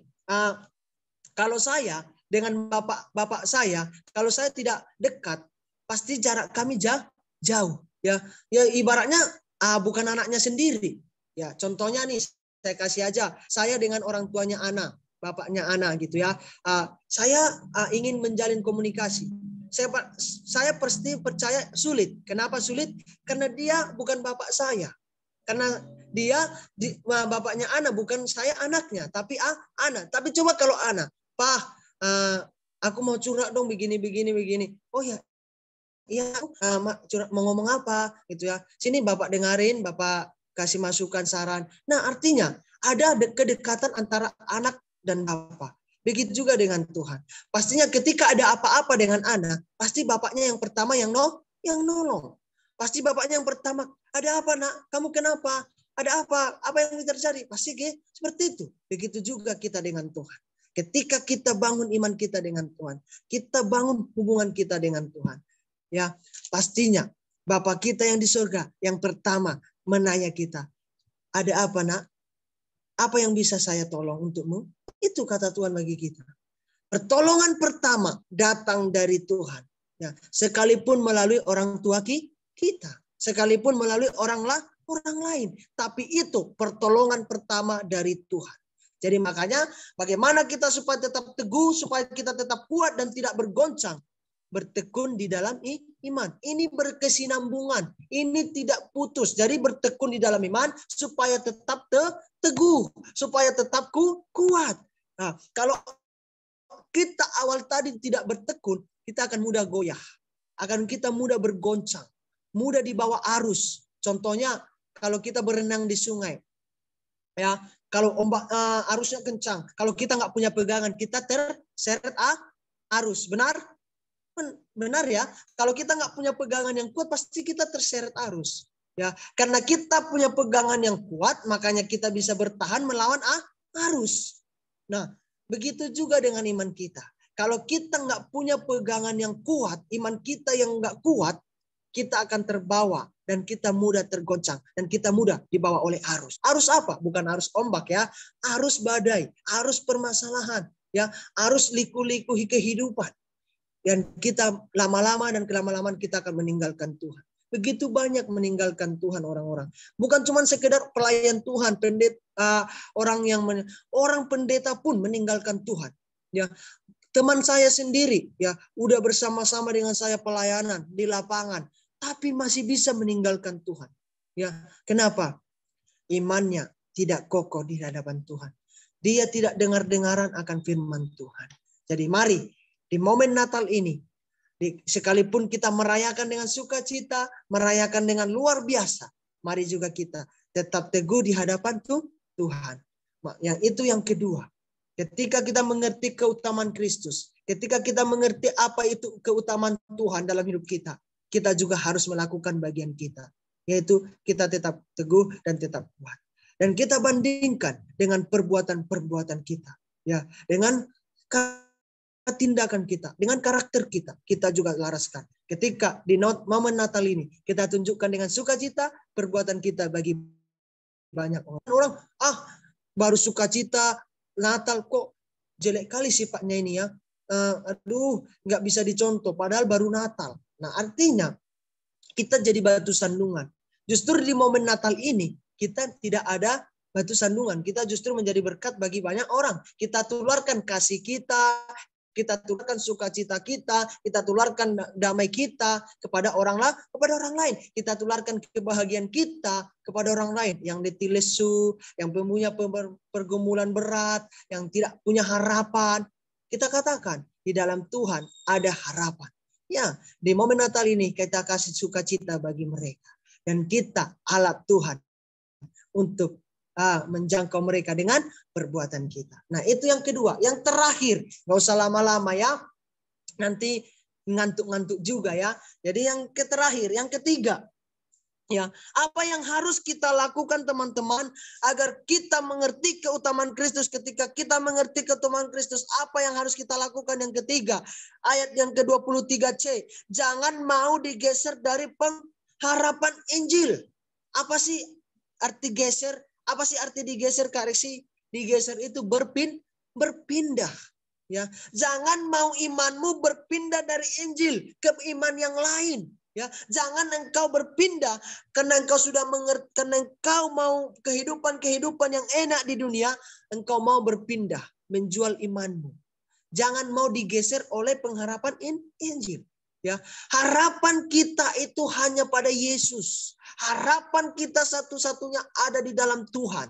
kalau saya dengan bapak saya, kalau saya tidak dekat, pasti jarak kami jauh. Ya, ibaratnya bukan anaknya sendiri. Ya, contohnya nih, saya kasih aja, saya dengan orang tuanya Ana, bapaknya Ana gitu ya. Saya ingin menjalin komunikasi. Saya pasti percaya sulit. Kenapa sulit? Karena dia bukan bapak saya. Karena dia bapaknya Ana, bukan saya anaknya, tapi Ana. Tapi coba kalau Ana, Pak, aku mau curhat dong begini. Oh ya, iya, curhat mau ngomong apa gitu ya. Sini Bapak dengerin, Bapak kasih masukan, saran. Nah, artinya ada kedekatan antara anak dan Bapak. Begitu juga dengan Tuhan. Pastinya ketika ada apa-apa dengan anak, pasti bapaknya yang pertama yang nolong. Pasti bapaknya yang pertama, ada apa nak? Kamu kenapa? Ada apa? Apa yang terjadi? Pasti seperti itu. Begitu juga kita dengan Tuhan. Ketika kita bangun iman kita dengan Tuhan, kita bangun hubungan kita dengan Tuhan, ya, pastinya Bapa kita yang di surga yang pertama menanya kita, ada apa nak? Apa yang bisa saya tolong untukmu? Itu kata Tuhan bagi kita. Pertolongan pertama datang dari Tuhan. Ya, sekalipun melalui orang tua kita. Sekalipun melalui orang lain. Tapi itu pertolongan pertama dari Tuhan. Jadi makanya bagaimana kita supaya tetap teguh, supaya kita tetap kuat dan tidak bergoncang. Bertekun di dalam iman. Ini berkesinambungan. Ini tidak putus. Jadi bertekun di dalam iman supaya tetap teguh. Supaya tetap kuat. Nah, kalau kita awal tadi tidak bertekun, kita akan mudah goyah. Akan kita mudah bergoncang. Mudah dibawa arus. Contohnya kalau kita berenang di sungai. Ya, kalau ombak arusnya kencang. Kalau kita nggak punya pegangan, kita terseret arus. Benar? Benar ya, kalau kita nggak punya pegangan yang kuat, pasti kita terseret arus. Ya, karena kita punya pegangan yang kuat, makanya kita bisa bertahan melawan arus. Nah, begitu juga dengan iman kita. Kalau kita nggak punya pegangan yang kuat, iman kita yang nggak kuat, kita akan terbawa dan kita mudah tergoncang dan kita mudah dibawa oleh arus. Arus apa? Bukan arus ombak ya, arus badai, arus permasalahan, ya, arus liku-liku kehidupan. Dan kita lama-lama dan kelama-lamaan kita akan meninggalkan Tuhan. Begitu banyak meninggalkan Tuhan orang-orang. Bukan cuma sekedar pelayan Tuhan, pendeta, orang pendeta pun meninggalkan Tuhan. Ya, teman saya sendiri ya udah bersama-sama dengan saya pelayanan di lapangan, tapi masih bisa meninggalkan Tuhan. Ya, kenapa? Imannya tidak kokoh di hadapan Tuhan. Dia tidak dengar-dengaran akan firman Tuhan. Jadi mari di momen Natal ini, sekalipun kita merayakan dengan sukacita, merayakan dengan luar biasa, mari juga kita tetap teguh di hadapan Tuhan. Yang itu yang kedua. Ketika kita mengerti keutamaan Kristus, ketika kita mengerti apa itu keutamaan Tuhan dalam hidup kita, kita juga harus melakukan bagian kita, yaitu kita tetap teguh dan tetap kuat. Dan kita bandingkan dengan perbuatan-perbuatan kita, ya, dengan tindakan kita, dengan karakter kita, kita juga laraskan. Ketika di momen Natal ini, kita tunjukkan dengan sukacita perbuatan kita bagi banyak orang. Baru sukacita Natal kok jelek kali sifatnya ini ya. Nggak bisa dicontoh, padahal baru Natal. Nah, artinya kita jadi batu sandungan. Justru di momen Natal ini, kita tidak ada batu sandungan. Kita justru menjadi berkat bagi banyak orang. Kita tularkan kasih kita tularkan sukacita kita tularkan damai kita kepada orang lain. Kita tularkan kebahagiaan kita kepada orang lain yang letih lesu, yang punya pergumulan berat, yang tidak punya harapan. Kita katakan di dalam Tuhan ada harapan. Ya, di momen Natal ini kita kasih sukacita bagi mereka dan kita alat Tuhan untuk menjangkau mereka dengan perbuatan kita. Nah, itu yang kedua. Yang terakhir, nggak usah lama-lama ya. Nanti ngantuk-ngantuk juga ya. Jadi yang terakhir, yang ketiga. Ya, apa yang harus kita lakukan teman-teman agar kita mengerti keutamaan Kristus? Ketika kita mengerti keutamaan Kristus, apa yang harus kita lakukan? Yang ketiga, ayat yang ke-23C. Jangan mau digeser dari pengharapan Injil. Apa sih arti geser? Apa sih arti digeser, Kak Reksi? Digeser itu berpindah. Ya, jangan mau imanmu berpindah dari Injil ke iman yang lain. Ya, jangan engkau berpindah karena engkau sudah mengerti, karena engkau mau kehidupan yang enak di dunia, engkau mau berpindah, menjual imanmu. Jangan mau digeser oleh pengharapan Injil. Ya, harapan kita itu hanya pada Yesus. Harapan kita satu-satunya ada di dalam Tuhan.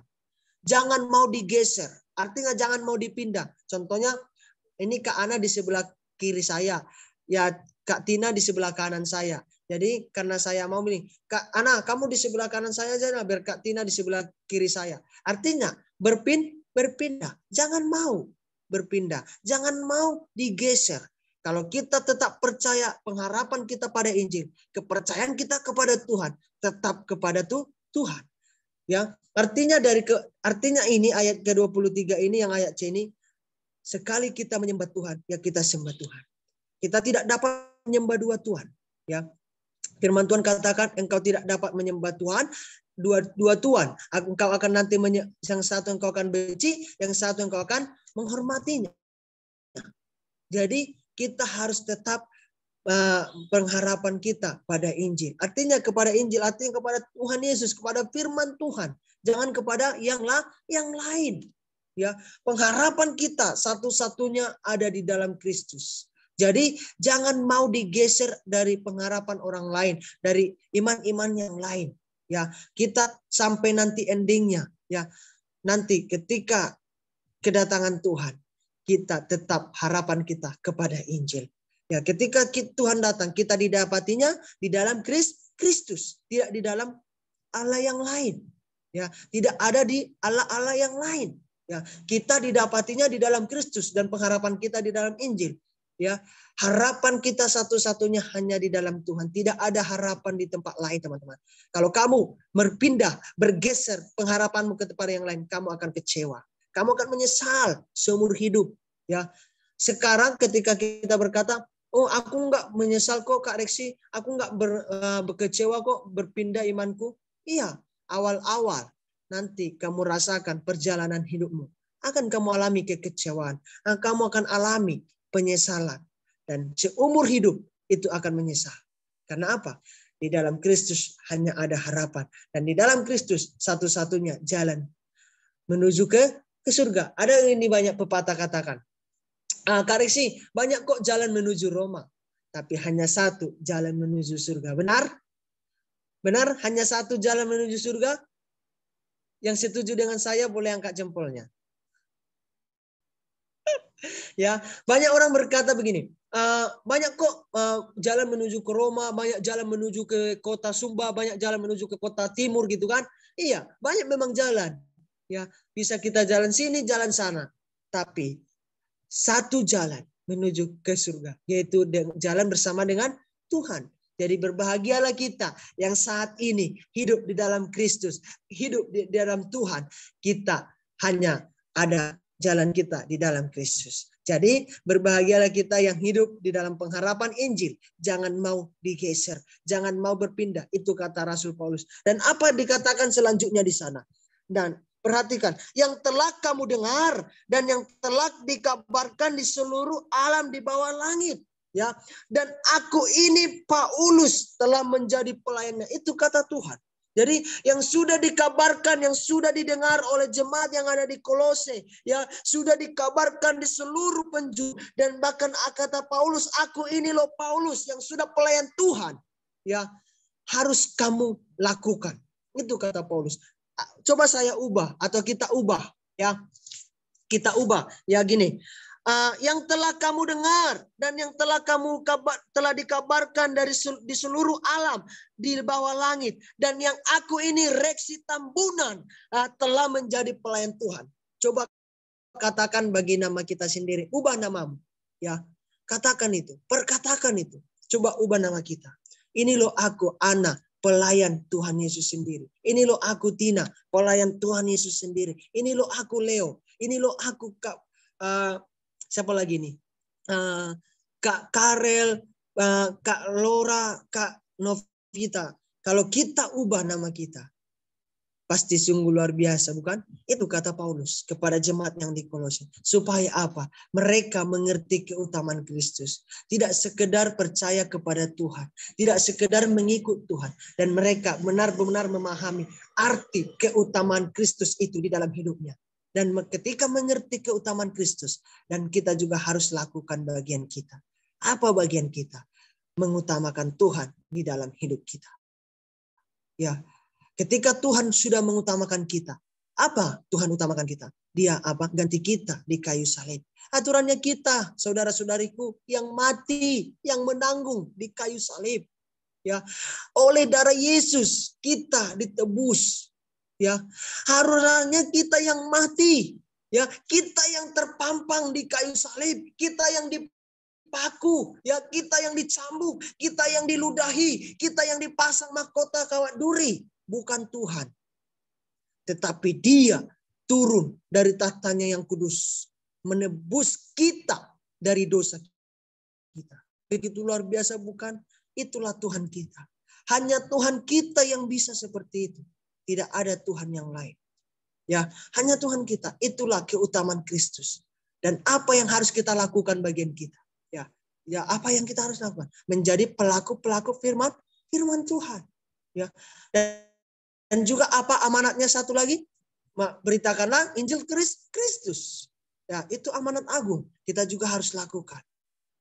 Jangan mau digeser. Artinya jangan mau dipindah. Contohnya ini Kak Ana di sebelah kiri saya. Ya, Kak Tina di sebelah kanan saya. Jadi karena saya mau ini, Kak Ana kamu di sebelah kanan saya aja, biar Kak Tina di sebelah kiri saya. Artinya berpindah. Jangan mau berpindah. Jangan mau digeser. Kalau kita tetap percaya pengharapan kita pada Injil, kepercayaan kita kepada Tuhan, tetap kepada Tuhan. Ya, artinya ini ayat ke-23 ini yang ayat C ini, sekali kita menyembah Tuhan, ya kita sembah Tuhan. Kita tidak dapat menyembah dua Tuhan, ya. Firman Tuhan katakan engkau tidak dapat menyembah Tuhan dua tuan. Engkau akan nanti yang satu engkau akan benci, yang satu engkau akan menghormatinya. Jadi kita harus tetap pengharapan kita pada Injil. Artinya kepada Injil, artinya kepada Tuhan Yesus, kepada firman Tuhan. Jangan kepada yang lain. Ya, pengharapan kita satu-satunya ada di dalam Kristus. Jadi jangan mau digeser dari pengharapan orang lain, dari iman-iman yang lain. Ya, kita sampai nanti endingnya. Ya, nanti ketika kedatangan Tuhan, kita tetap harapan kita kepada Injil. Ya, ketika Tuhan datang, kita didapatinya di dalam Kristus, tidak di dalam Allah yang lain. Ya, tidak ada di Allah-Allah yang lain. Ya, kita didapatinya di dalam Kristus dan pengharapan kita di dalam Injil. Ya, harapan kita satu-satunya hanya di dalam Tuhan. Tidak ada harapan di tempat lain, teman-teman. Kalau kamu berpindah, bergeser pengharapanmu ke tempat yang lain, kamu akan kecewa. Kamu akan menyesal seumur hidup. Ya, sekarang ketika kita berkata, oh, aku nggak menyesal kok Kak Reksi, aku nggak berkecewa kok berpindah imanku. Iya, awal-awal nanti kamu rasakan perjalanan hidupmu. Akan kamu alami kekecewaan. Kamu akan alami penyesalan. Dan seumur hidup itu akan menyesal. Karena apa? Di dalam Kristus hanya ada harapan. Dan di dalam Kristus satu-satunya jalan menuju ke surga. Ada ini banyak pepatah katakan. Kak Reksi, banyak kok jalan menuju Roma. Tapi hanya satu jalan menuju surga. Benar? Benar? Hanya satu jalan menuju surga? Yang setuju dengan saya boleh angkat jempolnya. Ya, banyak orang berkata begini. Banyak kok jalan menuju ke Roma, banyak jalan menuju ke kota Sumba, banyak jalan menuju ke kota timur gitu kan? Iya, banyak memang jalan. Ya, bisa kita jalan sini, jalan sana. Tapi satu jalan menuju ke surga, yaitu jalan bersama dengan Tuhan. Jadi berbahagialah kita yang saat ini hidup di dalam Kristus, hidup di dalam Tuhan. Kita hanya ada jalan kita di dalam Kristus. Jadi berbahagialah kita yang hidup di dalam pengharapan Injil. Jangan mau digeser, jangan mau berpindah. Itu kata Rasul Paulus. Dan apa dikatakan selanjutnya di sana? Dan perhatikan, yang telah kamu dengar dan yang telah dikabarkan di seluruh alam di bawah langit. Ya, dan aku ini Paulus telah menjadi pelayannya. Itu kata Tuhan. Jadi yang sudah dikabarkan, yang sudah didengar oleh jemaat yang ada di Kolose, ya sudah dikabarkan di seluruh penjuru, dan bahkan kata Paulus, aku ini loh Paulus yang sudah pelayan Tuhan. Ya, harus kamu lakukan. Itu kata Paulus. Coba saya ubah atau kita ubah, ya. Kita ubah, ya gini. Yang telah kamu dengar dan yang telah telah dikabarkan di seluruh alam di bawah langit, dan yang aku ini Reksi Tambunan telah menjadi pelayan Tuhan. Coba katakan bagi nama kita sendiri, ubah namamu, ya. Katakan itu, perkatakan itu. Coba ubah nama kita. Ini loh aku, Ana, pelayan Tuhan Yesus sendiri. Ini loh aku, Tina, pelayan Tuhan Yesus sendiri. Ini loh aku, Leo. Ini loh aku, Kak. Siapa lagi nih? Kak Karel, Kak Laura, Kak Novita. Kalau kita ubah nama kita, pasti sungguh luar biasa, bukan? Itu kata Paulus kepada jemaat yang di Kolose. Supaya apa? Mereka mengerti keutamaan Kristus. Tidak sekedar percaya kepada Tuhan. Tidak sekedar mengikut Tuhan. Dan mereka benar-benar memahami arti keutamaan Kristus itu di dalam hidupnya. Dan ketika mengerti keutamaan Kristus, dan kita juga harus lakukan bagian kita. Apa bagian kita? Mengutamakan Tuhan di dalam hidup kita. Ya. Ketika Tuhan sudah mengutamakan kita, apa Tuhan utamakan kita? Dia apa? Ganti kita di kayu salib. Aturannya kita, saudara-saudariku, yang mati, yang menanggung di kayu salib. Ya, oleh darah Yesus kita ditebus. Ya, harusnya kita yang mati. Ya, kita yang terpampang di kayu salib, kita yang dipaku, ya, kita yang dicambuk, kita yang diludahi, kita yang dipasang mahkota kawat duri. Bukan Tuhan. Tetapi Dia turun dari tahtanya yang kudus. Menebus kita dari dosa kita. Begitu luar biasa bukan? Itulah Tuhan kita. Hanya Tuhan kita yang bisa seperti itu. Tidak ada Tuhan yang lain. Ya, hanya Tuhan kita. Itulah keutamaan Kristus. Dan apa yang harus kita lakukan bagian kita? Ya, apa yang kita harus lakukan? Menjadi pelaku-pelaku firman Tuhan. Ya. Dan juga apa amanatnya satu lagi? Beritakanlah Injil Kristus. Ya, itu amanat agung. Kita juga harus lakukan.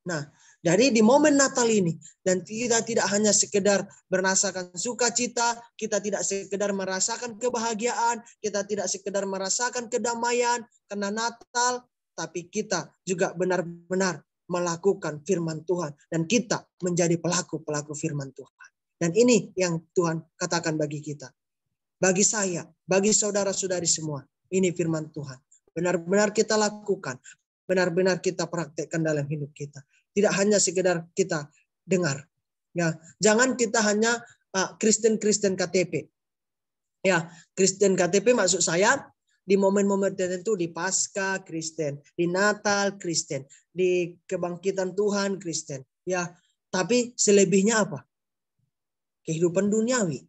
Nah, dari di momen Natal ini, dan kita tidak hanya sekedar merasakan sukacita, kita tidak sekedar merasakan kebahagiaan, kita tidak sekedar merasakan kedamaian karena Natal, tapi kita juga benar-benar melakukan firman Tuhan. Dan kita menjadi pelaku-pelaku firman Tuhan. Dan ini yang Tuhan katakan bagi kita. Bagi saya, bagi saudara-saudari semua, ini firman Tuhan. Benar-benar kita lakukan, benar-benar kita praktekkan dalam hidup kita. Tidak hanya sekedar kita dengar. Ya, jangan kita hanya Kristen KTP. Ya, Kristen KTP maksud saya di momen-momen tertentu, di Paskah Kristen, di Natal Kristen, di kebangkitan Tuhan Kristen. Ya, tapi selebihnya apa? Kehidupan duniawi.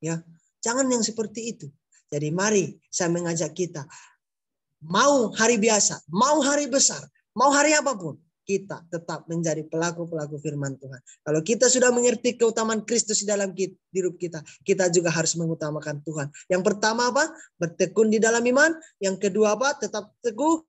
Ya, jangan yang seperti itu. Jadi mari saya mengajak kita, mau hari biasa, mau hari besar, mau hari apapun, kita tetap menjadi pelaku-pelaku firman Tuhan. Kalau kita sudah mengerti keutamaan Kristus di dalam hidup kita, kita juga harus mengutamakan Tuhan. Yang pertama apa? Bertekun di dalam iman. Yang kedua apa? Tetap teguh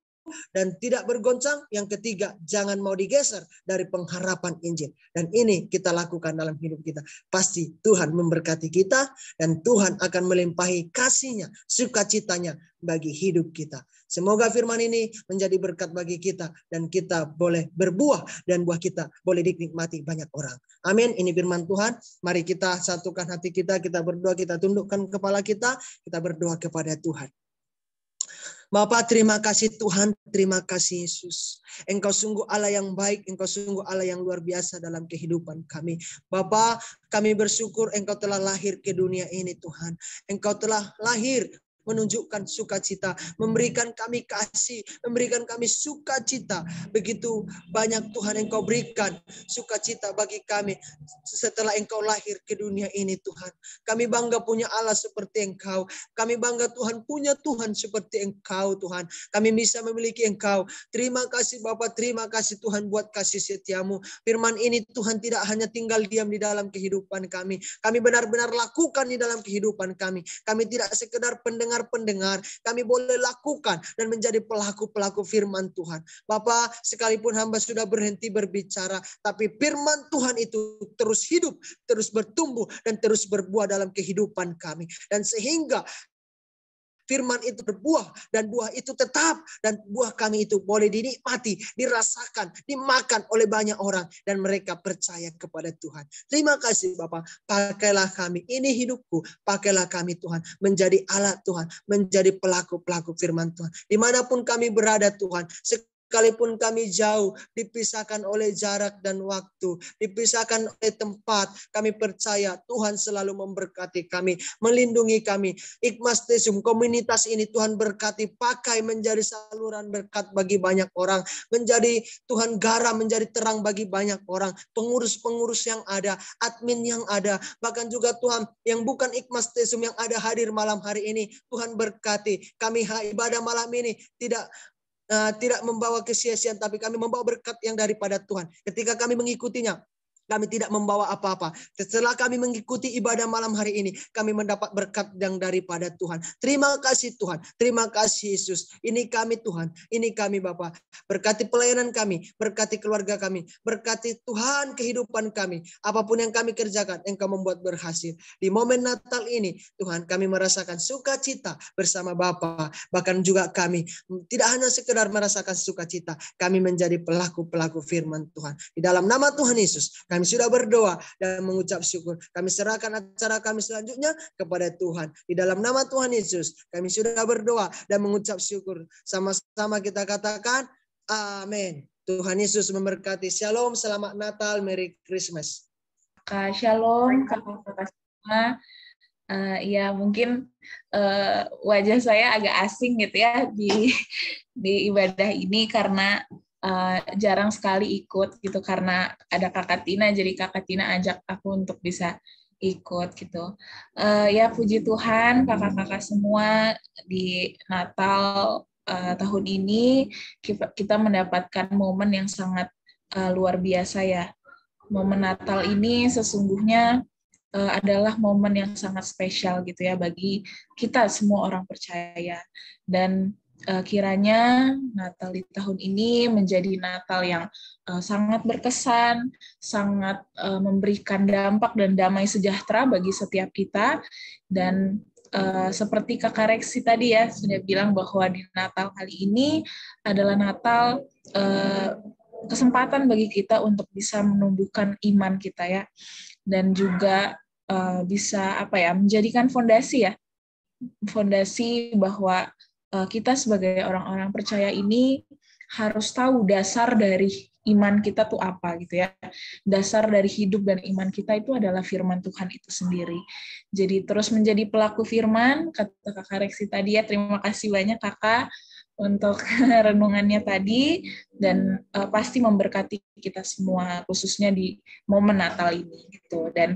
dan tidak bergoncang. Yang ketiga, jangan mau digeser dari pengharapan Injil. Dan ini kita lakukan dalam hidup kita. Pasti Tuhan memberkati kita dan Tuhan akan melimpahi kasih-Nya, sukacitanya bagi hidup kita. Semoga firman ini menjadi berkat bagi kita dan kita boleh berbuah dan buah kita boleh dinikmati banyak orang. Amin. Ini firman Tuhan. Mari kita satukan hati kita berdoa, kita tundukkan kepala kita berdoa kepada Tuhan. Bapa, terima kasih Tuhan, terima kasih Yesus. Engkau sungguh Allah yang baik, Engkau sungguh Allah yang luar biasa dalam kehidupan kami. Bapa, kami bersyukur Engkau telah lahir ke dunia ini Tuhan. Engkau telah lahir menunjukkan sukacita, memberikan kami kasih, memberikan kami sukacita. Begitu banyak Tuhan Engkau berikan sukacita bagi kami setelah Engkau lahir ke dunia ini Tuhan. Kami bangga punya Allah seperti Engkau. Kami bangga Tuhan punya Tuhan seperti Engkau Tuhan. Kami bisa memiliki Engkau. Terima kasih Bapa, terima kasih Tuhan buat kasih setia-Mu. Firman ini Tuhan tidak hanya tinggal diam di dalam kehidupan kami. Kami benar-benar lakukan di dalam kehidupan kami. Kami tidak sekedar pendengar, kami boleh lakukan dan menjadi pelaku-pelaku firman Tuhan. Bapa, sekalipun hamba sudah berhenti berbicara, tapi firman Tuhan itu terus hidup, terus bertumbuh, dan terus berbuah dalam kehidupan kami. Dan sehingga firman itu berbuah dan buah itu tetap, dan buah kami itu boleh dinikmati, dirasakan, dimakan oleh banyak orang dan mereka percaya kepada Tuhan. Terima kasih Bapa, pakailah kami, ini hidupku, pakailah kami Tuhan, menjadi alat Tuhan, menjadi pelaku-pelaku firman Tuhan. Dimanapun kami berada Tuhan, sekalipun kami jauh, dipisahkan oleh jarak dan waktu, dipisahkan oleh tempat, kami percaya Tuhan selalu memberkati kami, melindungi kami. Ikmas Tesum, komunitas ini Tuhan berkati, pakai menjadi saluran berkat bagi banyak orang, menjadi Tuhan garam, menjadi terang bagi banyak orang, pengurus-pengurus yang ada, admin yang ada, bahkan juga Tuhan yang bukan Ikmas Tesum yang ada hadir malam hari ini, Tuhan berkati. Kami ibadah malam ini tidak membawa kesia-siaan, tapi kami membawa berkat yang daripada Tuhan. Ketika kami mengikutinya, kami tidak membawa apa-apa. Setelah kami mengikuti ibadah malam hari ini, kami mendapat berkat yang daripada Tuhan. Terima kasih Tuhan. Terima kasih Yesus. Ini kami Tuhan. Ini kami Bapa. Berkati pelayanan kami. Berkati keluarga kami. Berkati Tuhan kehidupan kami. Apapun yang kami kerjakan, Engkau membuat berhasil. Di momen Natal ini, Tuhan, kami merasakan sukacita bersama Bapa. Bahkan juga kami tidak hanya sekedar merasakan sukacita. Kami menjadi pelaku-pelaku firman Tuhan. Di dalam nama Tuhan Yesus, kami sudah berdoa dan mengucap syukur. Kami serahkan acara kami selanjutnya kepada Tuhan. Di dalam nama Tuhan Yesus, kami sudah berdoa dan mengucap syukur. Sama-sama kita katakan, amin. Tuhan Yesus memberkati. Shalom, selamat Natal, Merry Christmas. Shalom, kakak-kakak semua. Ya mungkin wajah saya agak asing gitu ya di ibadah ini karena jarang sekali ikut gitu karena ada Kakak Tina, jadi Kakak Tina ajak aku untuk bisa ikut gitu. Ya puji Tuhan kakak-kakak semua di Natal tahun ini kita mendapatkan momen yang sangat luar biasa ya. Momen Natal ini sesungguhnya adalah momen yang sangat spesial gitu ya bagi kita semua orang percaya. Dan kiranya Natal di tahun ini menjadi Natal yang sangat berkesan, sangat memberikan dampak dan damai sejahtera bagi setiap kita. Dan seperti Kakak Reksi tadi ya sudah bilang bahwa di Natal kali ini adalah Natal kesempatan bagi kita untuk bisa menumbuhkan iman kita ya, dan juga bisa menjadikan fondasi bahwa kita sebagai orang-orang percaya ini harus tahu dasar dari iman kita tuh apa gitu ya. Dasar dari hidup dan iman kita itu adalah firman Tuhan itu sendiri. Jadi terus menjadi pelaku firman, kata Kakak Reksi tadi ya, terima kasih banyak Kakak untuk renungannya tadi, dan pasti memberkati kita semua khususnya di momen Natal ini gitu. Dan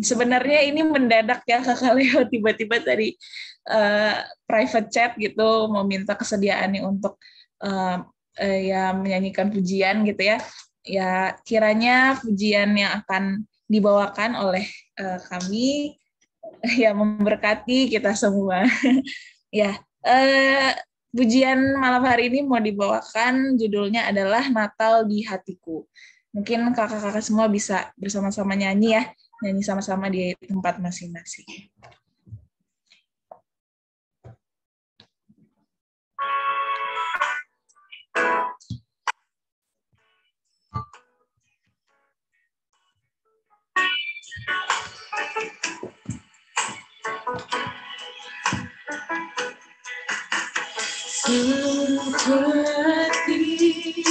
sebenarnya ini mendadak ya Kakak Leo, tiba-tiba dari private chat gitu mau minta kesediaannya untuk ya menyanyikan pujian gitu ya. Ya kiranya pujian yang akan dibawakan oleh kami ya memberkati kita semua. Ya, pujian malam hari ini mau dibawakan, judulnya adalah Natal di Hatiku. Mungkin kakak-kakak semua bisa bersama-sama nyanyi ya, nyanyi sama-sama di tempat masing-masing. Seperti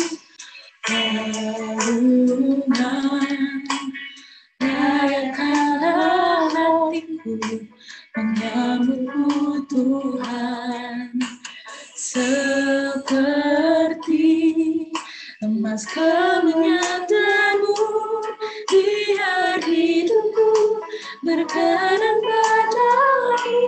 naungan layakkanlah hatiku menyambutmu Tuhan, seperti emas kemenyatanmu, biar hidupku berkenan padamu.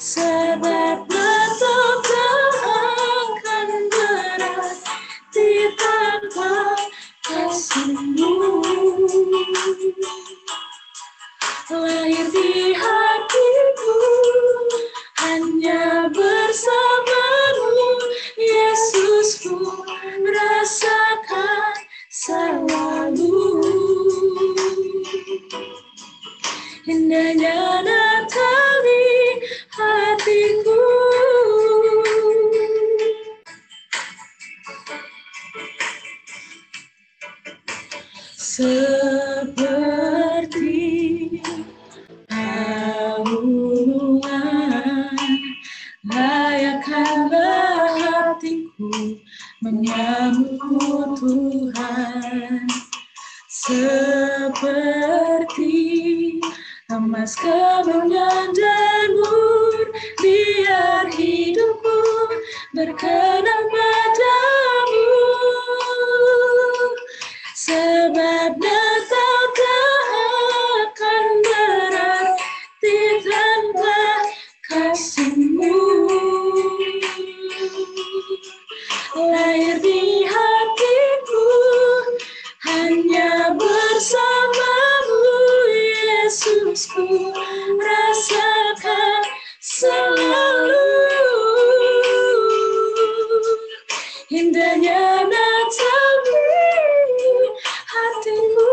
Sebab Natal tak akan berarti tanpa kasih-Mu. Lahir di hatiku hanya bersama-Mu, Yesusku, rasakan selalu. Indahnya Natal di hatiku. Seperti naungan layakkanlah hatiku menyambutmu Tuhan, seperti emas kemenyatanmu, biar hidupku berkenan padamu. Sebab Natal tak akan berarti tanpa kasih-Mu. Lahir di hatiku hanya bersama-Mu, Yesusku, rasakan selalu. Indahnya Natal di hatiku.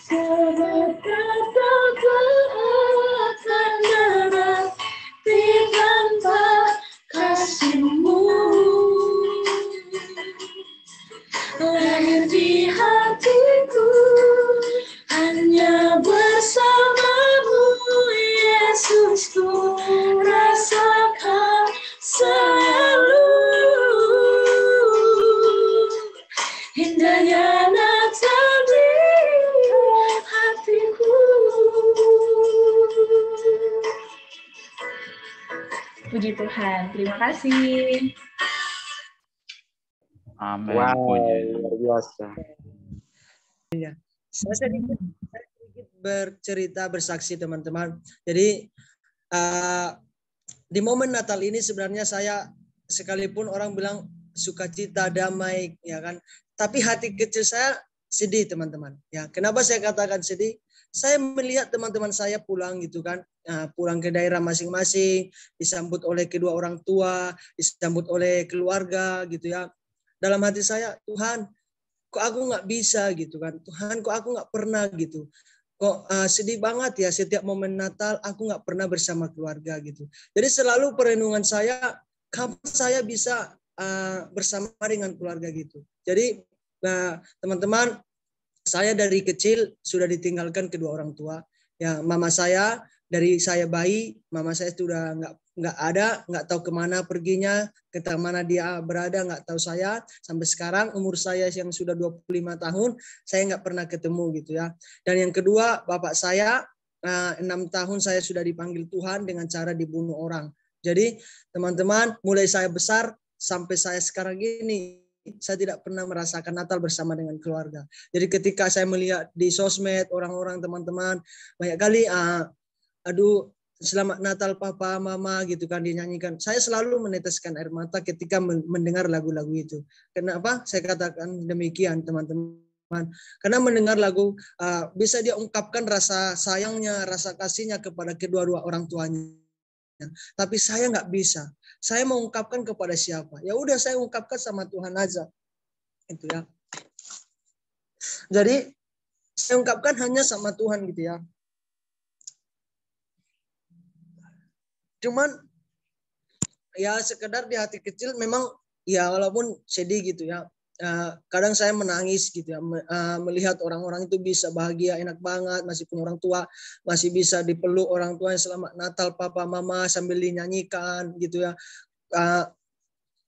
Sebab Natal tak akan berarti tanpa kasih-Mu. Lahir di hatiku hanya bersama-Mu, Yesusku, rasakan selalu. Indahnya Natal di hatiku. Puji Tuhan, terima kasih. Amin. Wow, Puji. luar biasa. Saya sedikit bercerita, bersaksi teman-teman. Jadi di momen Natal ini sebenarnya saya, sekalipun orang bilang sukacita, damai, ya kan, tapi hati kecil saya sedih teman-teman. Ya, kenapa saya katakan sedih? Saya melihat teman-teman saya pulang gitu kan, pulang ke daerah masing-masing, disambut oleh kedua orang tua, disambut oleh keluarga gitu ya. Dalam hati saya, Tuhan, kok aku nggak bisa gitu kan? Tuhan, kok aku nggak pernah gitu? Kok sedih banget ya setiap momen Natal aku nggak pernah bersama keluarga gitu. Jadi selalu perenungan saya, kapan saya bisa bersama dengan keluarga gitu. Jadi teman-teman, saya dari kecil sudah ditinggalkan kedua orang tua. Ya, mama saya dari saya bayi, mama saya sudah nggak ada, nggak tahu kemana perginya, ke mana dia berada, nggak tahu saya. Sampai sekarang umur saya yang sudah 25 tahun, saya nggak pernah ketemu gitu ya. Dan yang kedua, bapak saya 6 tahun saya sudah dipanggil Tuhan dengan cara dibunuh orang. Jadi teman-teman, mulai saya besar sampai saya sekarang gini, saya tidak pernah merasakan Natal bersama dengan keluarga. Jadi ketika saya melihat di sosmed orang-orang teman-teman banyak kali aduh selamat Natal papa mama gitu kan dinyanyikan. Saya selalu meneteskan air mata ketika mendengar lagu-lagu itu. Kenapa saya katakan demikian teman-teman? Karena mendengar lagu bisa dia ungkapkan rasa sayangnya, rasa kasihnya kepada kedua-dua orang tuanya. Tapi saya nggak bisa. Saya mau ungkapkan kepada siapa? Ya udah saya ungkapkan sama Tuhan aja. Itu ya. Jadi saya ungkapkan hanya sama Tuhan gitu ya. Cuman ya sekedar di hati kecil memang ya walaupun sedih gitu ya. Kadang saya menangis gitu ya, melihat orang-orang itu bisa bahagia, enak banget, masih punya orang tua, masih bisa dipeluk orang tua yang selamat Natal papa mama sambil dinyanyikan gitu ya.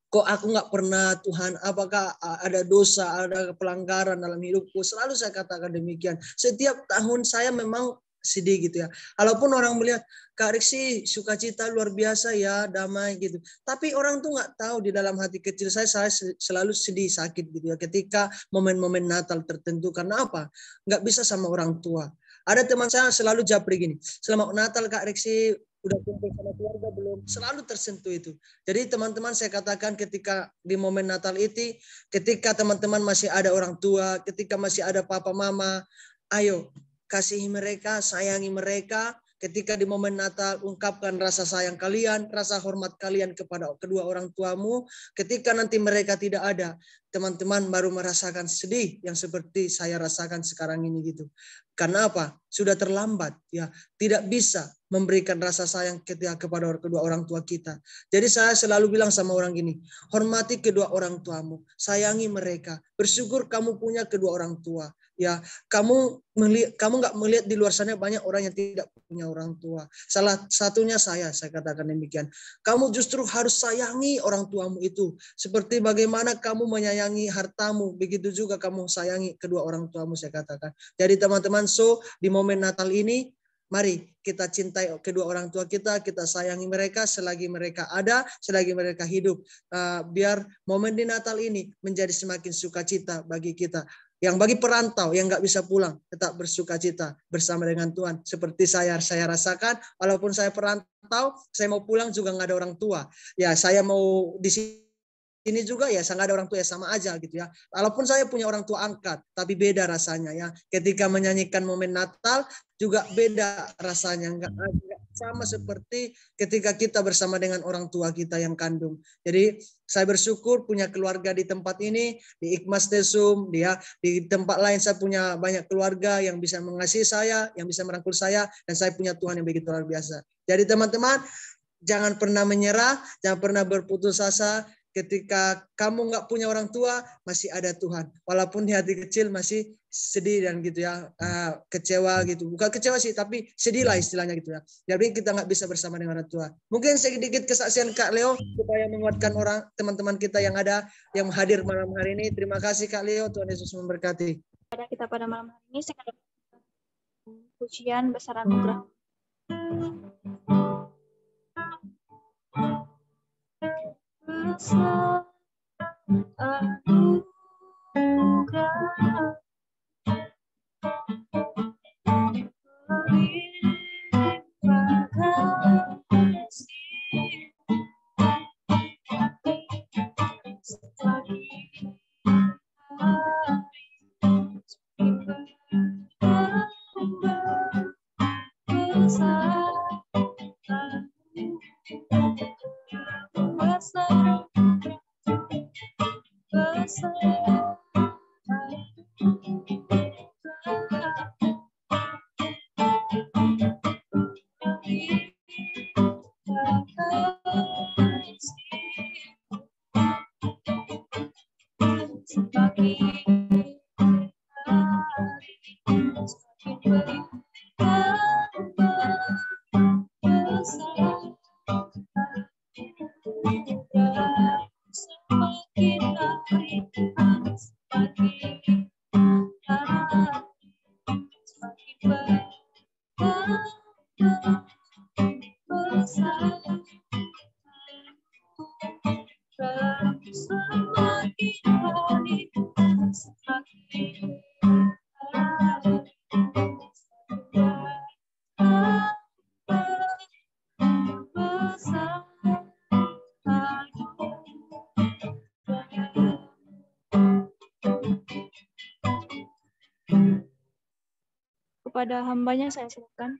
Kok aku nggak pernah Tuhan, apakah ada dosa, ada pelanggaran dalam hidupku? Selalu saya katakan demikian. Setiap tahun saya memang sedih gitu ya. Walaupun orang melihat, Kak Riksi sukacita luar biasa ya, damai gitu. Tapi orang tuh nggak tahu di dalam hati kecil saya selalu sedih, sakit gitu ya. Ketika momen-momen Natal tertentu, karena apa? Nggak bisa sama orang tua. Ada teman saya selalu japri gini, selamat Natal Kak Riksi, udah kumpul sama keluarga belum? Selalu tersentuh itu. Jadi teman-teman saya katakan ketika di momen Natal itu, ketika teman-teman masih ada orang tua, ketika masih ada papa mama, ayo kasihi mereka, sayangi mereka. Ketika di momen Natal ungkapkan rasa sayang kalian, rasa hormat kalian kepada kedua orang tuamu. Ketika nanti mereka tidak ada, teman-teman baru merasakan sedih yang seperti saya rasakan sekarang ini gitu. Karena apa? Sudah terlambat ya, tidak bisa memberikan rasa sayang kepada kedua orang tua kita. Jadi saya selalu bilang sama orang gini, hormati kedua orang tuamu, sayangi mereka, bersyukur kamu punya kedua orang tua. Ya, kamu nggak melihat di luar sana banyak orang yang tidak punya orang tua. Salah satunya saya katakan demikian. Kamu justru harus sayangi orang tuamu itu. Seperti bagaimana kamu menyayangi hartamu, begitu juga kamu sayangi kedua orang tuamu, saya katakan. Jadi teman-teman, di momen Natal ini, mari kita cintai kedua orang tua kita sayangi mereka selagi mereka ada, selagi mereka hidup. Biar momen di Natal ini menjadi semakin sukacita bagi kita. Yang bagi perantau yang nggak bisa pulang, tetap bersukacita bersama dengan Tuhan. Seperti saya rasakan, walaupun saya perantau, saya mau pulang juga nggak ada orang tua. Ya, saya mau di sini juga ya sangat ada orang tua ya sama aja gitu ya. Walaupun saya punya orang tua angkat, tapi beda rasanya ya. Ketika menyanyikan momen Natal juga beda rasanya, enggak sama seperti ketika kita bersama dengan orang tua kita yang kandung. Jadi saya bersyukur punya keluarga di tempat ini, di Ikmas Tesum, dia di tempat lain saya punya banyak keluarga yang bisa mengasihi saya, yang bisa merangkul saya, dan saya punya Tuhan yang begitu luar biasa. Jadi teman-teman, jangan pernah menyerah, jangan pernah berputus asa. Ketika kamu nggak punya orang tua, masih ada Tuhan. Walaupun di hati kecil masih sedih dan gitu ya, kecewa gitu. Bukan kecewa sih, tapi sedih lah istilahnya gitu ya. Jadi kita nggak bisa bersama dengan orang tua. Mungkin sedikit kesaksian Kak Leo supaya menguatkan orang teman-teman kita yang ada yang hadir malam hari ini. Terima kasih Kak Leo. Tuhan Yesus memberkati. Pada kita pada malam hari ini sekalian pujian besar anugerah. Besar Kepada hambanya saya silakan.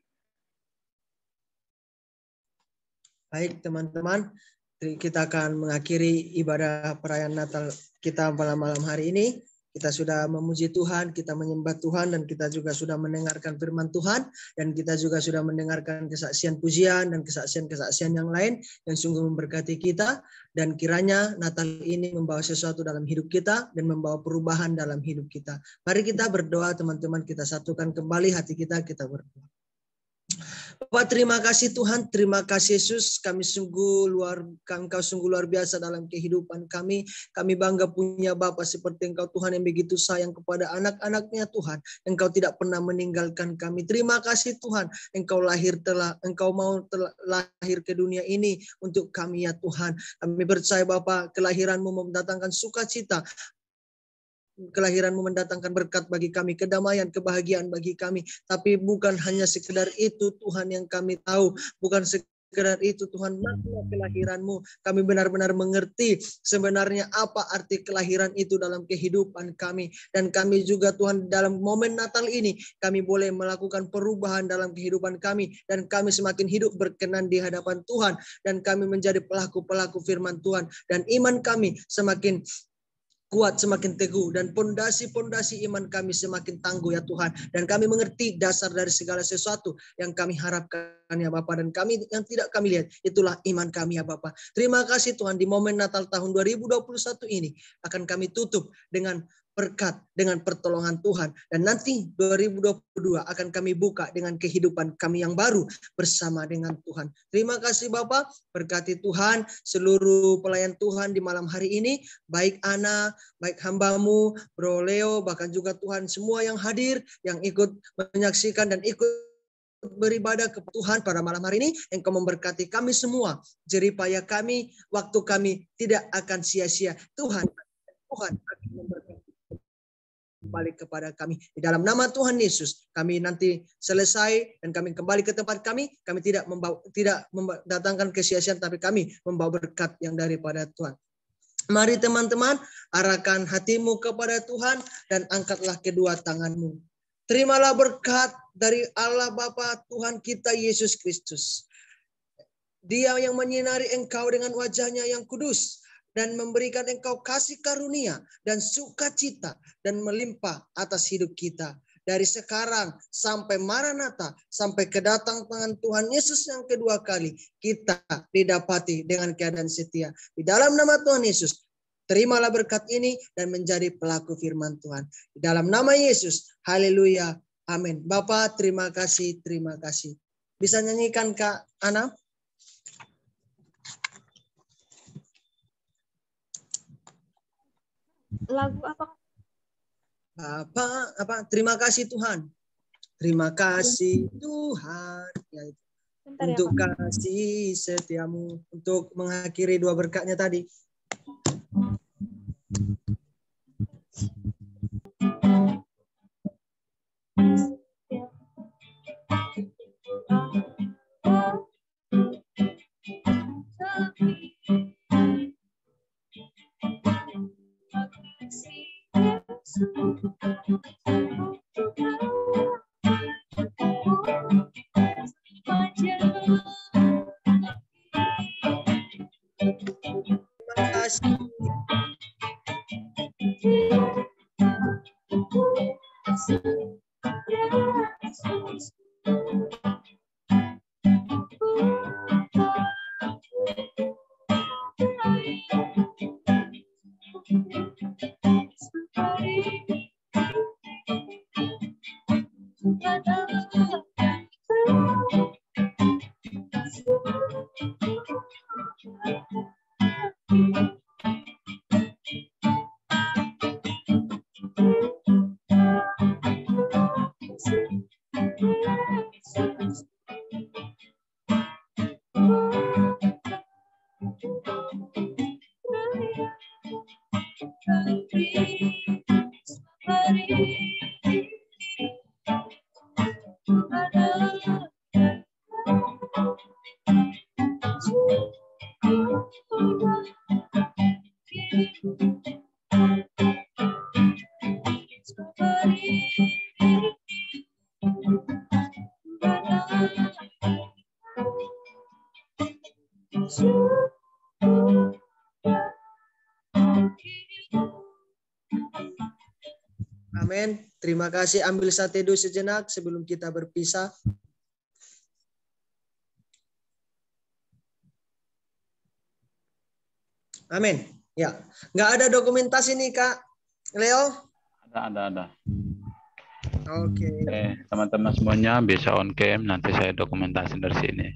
Baik teman-teman, kita akan mengakhiri ibadah perayaan Natal kita malam hari ini. Kita sudah memuji Tuhan, kita menyembah Tuhan, dan kita juga sudah mendengarkan firman Tuhan, dan kita juga sudah mendengarkan kesaksian pujian dan kesaksian-kesaksian yang lain yang sungguh memberkati kita, dan kiranya Natal ini membawa sesuatu dalam hidup kita dan membawa perubahan dalam hidup kita. Mari kita berdoa teman-teman, kita satukan kembali hati kita berdoa. Bapak, terima kasih Tuhan, terima kasih Yesus, Engkau sungguh luar biasa dalam kehidupan kami. Kami bangga punya Bapa seperti Engkau Tuhan yang begitu sayang kepada anak-anaknya Tuhan. Engkau tidak pernah meninggalkan kami. Terima kasih Tuhan, Engkau mau lahir ke dunia ini untuk kami ya Tuhan. Kami percaya Bapa, kelahiran-Mu mendatangkan sukacita. Kelahiran-Mu mendatangkan berkat bagi kami, kedamaian, kebahagiaan bagi kami. Tapi bukan hanya sekedar itu Tuhan yang kami tahu, bukan sekedar itu Tuhan, makna kelahiran-Mu. Kami benar-benar mengerti sebenarnya apa arti kelahiran itu dalam kehidupan kami. Dan kami juga Tuhan dalam momen Natal ini, kami boleh melakukan perubahan dalam kehidupan kami. Dan kami semakin hidup berkenan di hadapan Tuhan. Dan kami menjadi pelaku-pelaku firman Tuhan. Dan iman kami semakin kuat, semakin teguh, dan pondasi-pondasi iman kami semakin tangguh ya Tuhan. Dan kami mengerti dasar dari segala sesuatu yang kami harapkan ya Bapa, dan kami yang tidak kami lihat, itulah iman kami ya Bapa. Terima kasih Tuhan, di momen Natal tahun 2021 ini akan kami tutup dengan berkat, dengan pertolongan Tuhan. Dan nanti 2022 akan kami buka dengan kehidupan kami yang baru bersama dengan Tuhan. Terima kasih Bapak, berkati Tuhan seluruh pelayan Tuhan di malam hari ini, baik Ana, baik hamba-Mu, Bro Leo, bahkan juga Tuhan semua yang hadir, yang ikut menyaksikan dan ikut beribadah ke Tuhan pada malam hari ini. Engkau memberkati kami semua, jeripaya kami, waktu kami tidak akan sia-sia. Tuhan akan memberkati kembali kepada kami. Di dalam nama Tuhan Yesus, kami nanti selesai dan kami kembali ke tempat kami tidak mendatangkan kesia-siaan, tapi kami membawa berkat yang daripada Tuhan. Mari teman-teman, arahkan hatimu kepada Tuhan dan angkatlah kedua tanganmu. Terimalah berkat dari Allah Bapa Tuhan kita Yesus Kristus. Dia yang menyinari engkau dengan wajahnya yang kudus, dan memberikan engkau kasih karunia dan sukacita dan melimpah atas hidup kita. Dari sekarang sampai Maranatha, sampai kedatangan Tuhan Yesus yang kedua kali, kita didapati dengan keadaan setia. Di dalam nama Tuhan Yesus, terimalah berkat ini dan menjadi pelaku firman Tuhan. Di dalam nama Yesus, haleluya, amin. Bapak, terima kasih, terima kasih. Bisa nyanyikan Kak Ana? Lagu apa? Terima kasih Tuhan. Terima kasih Tuhan. Ya, untuk kasih setiamu. Untuk mengakhiri dua berkatnya tadi. Terima kasih. Amin. Terima kasih. Ambil sate dulu sejenak sebelum kita berpisah. Amin. Ya, nggak ada dokumentasi nih Kak Leo? Ada. Oke. Teman-teman semuanya bisa on cam, nanti saya dokumentasi dari sini.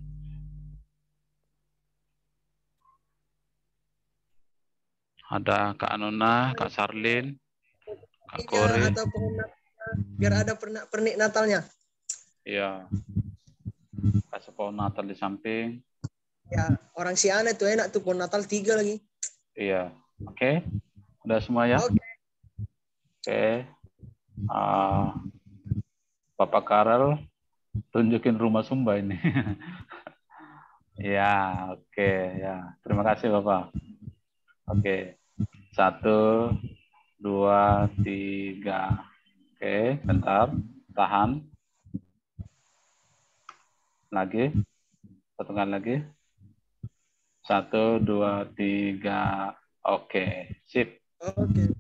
Ada Kak Anona, Kak Sarlin, Kak Kore. Atau biar ada pernik Natalnya. Iya. Kasih pohon Natal di samping. Ya, orang Siana tuh enak tuh pohon Natal 3 lagi. Iya. Oke. Udah semua ya? Oke. Bapak Karel, tunjukin rumah Sumba ini. Ya, oke. Ya, terima kasih Bapak. Oke. 1, 2, 3. Oke, bentar. Tahan. Lagi. Satu kali lagi. 1, 2, 3. Oke, sip. Oke.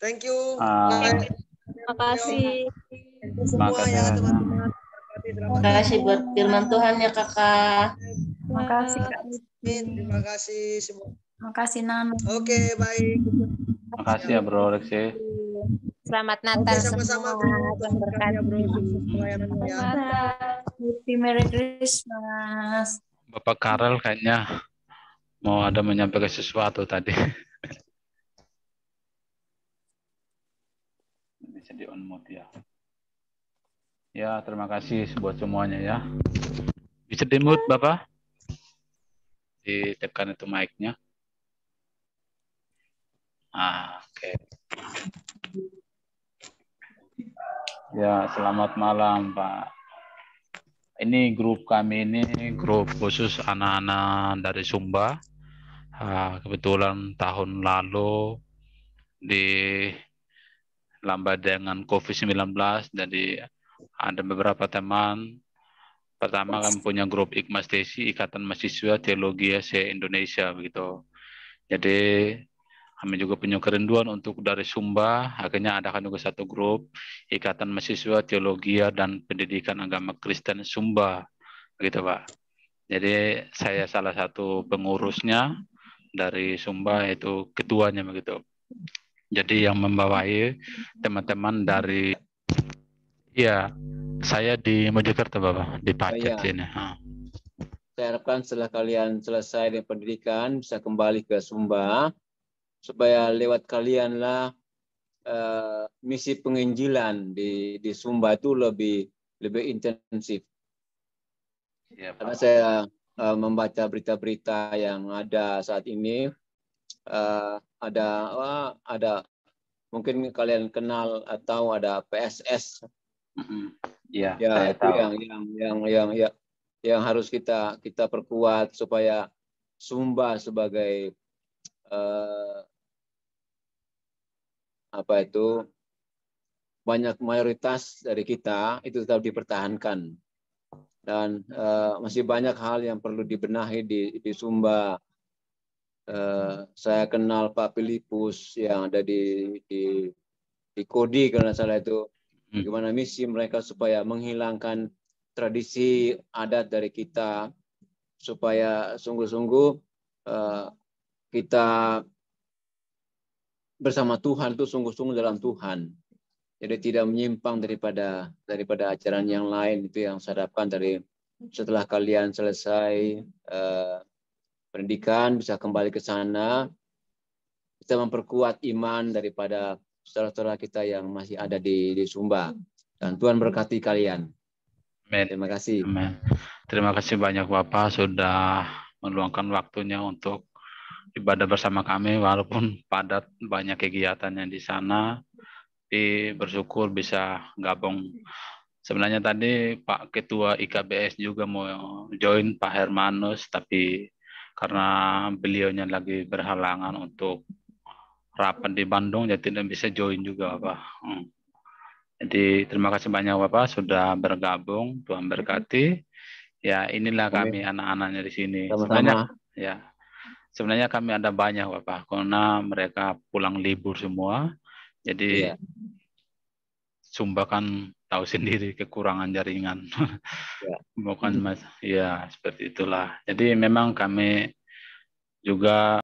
Thank you. Terima kasih. Semua ya teman-teman. Terima kasih buat firman Tuhan ya kakak. Terima kasih Kak. Terima kasih semua. Terima kasih Nana. Oke, baik. Terima kasih ya Bro Lexi. Selamat Natal sama-sama semua. Bro. Tuhan berkati. Bro, sukses pelayananmu ya. Happy Merry Christmas. Bapak Karel kayaknya mau ada menyampaikan sesuatu tadi. Bisa di on mute ya. Ya, terima kasih buat semuanya ya. Bisa di mute Bapak? Ditekan itu mic-nya. Oke. Ya, selamat malam Pak. Ini grup kami ini grup khusus anak-anak dari Sumba. Kebetulan tahun lalu lambat dengan COVID-19, jadi ada beberapa teman. Pertama kami punya grup IKMA Stesi, Ikatan Mahasiswa Teologi se-Indonesia begitu. Jadi kami juga punya kerinduan untuk dari Sumba, akhirnya adakan juga satu grup Ikatan Mahasiswa Teologi dan Pendidikan Agama Kristen Sumba, begitu Pak. Jadi saya salah satu pengurusnya dari Sumba, yaitu ketuanya begitu. Jadi yang membawai teman-teman dari, ya saya di Mojokerto Bapak, di Pacet sini. Saya harapkan setelah kalian selesai dengan pendidikan bisa kembali ke Sumba, supaya lewat kalianlah misi penginjilan di Sumba itu lebih intensif. Ya, karena saya membaca berita-berita yang ada saat ini, ada mungkin kalian kenal atau ada PSS. Ya, ya itu yang harus kita perkuat supaya Sumba sebagai banyak mayoritas dari kita itu tetap dipertahankan. Dan masih banyak hal yang perlu dibenahi di Sumba. Saya kenal Pak Filipus yang ada di Kodi kalau tidak salah itu, bagaimana misi mereka supaya menghilangkan tradisi adat dari kita, supaya sungguh-sungguh kita bersama Tuhan itu sungguh-sungguh dalam Tuhan. Jadi tidak menyimpang daripada ajaran yang lain. Itu yang saya harapkan dari setelah kalian selesai pendidikan bisa kembali ke sana, kita memperkuat iman daripada saudara-saudara kita yang masih ada di Sumba. Dan Tuhan berkati kalian. Amin. Terima kasih. Amin. Terima kasih banyak Bapak sudah meluangkan waktunya untuk ibadah bersama kami walaupun padat banyak kegiatannya di sana. Tapi bersyukur bisa gabung. Sebenarnya tadi Pak Ketua IKBS juga mau join Pak Hermanus, tapi karena beliaunya lagi berhalangan untuk rapat di Bandung, jadi tidak bisa join juga Pak. Jadi terima kasih banyak Bapak sudah bergabung. Tuhan berkati. Ya inilah kami anak-anaknya di sini. Sebenarnya kami ada banyak Bapak, karena mereka pulang libur semua. Jadi Sumba kan tahu sendiri kekurangan jaringan. Bukan Mas, ya seperti itulah. Jadi memang kami juga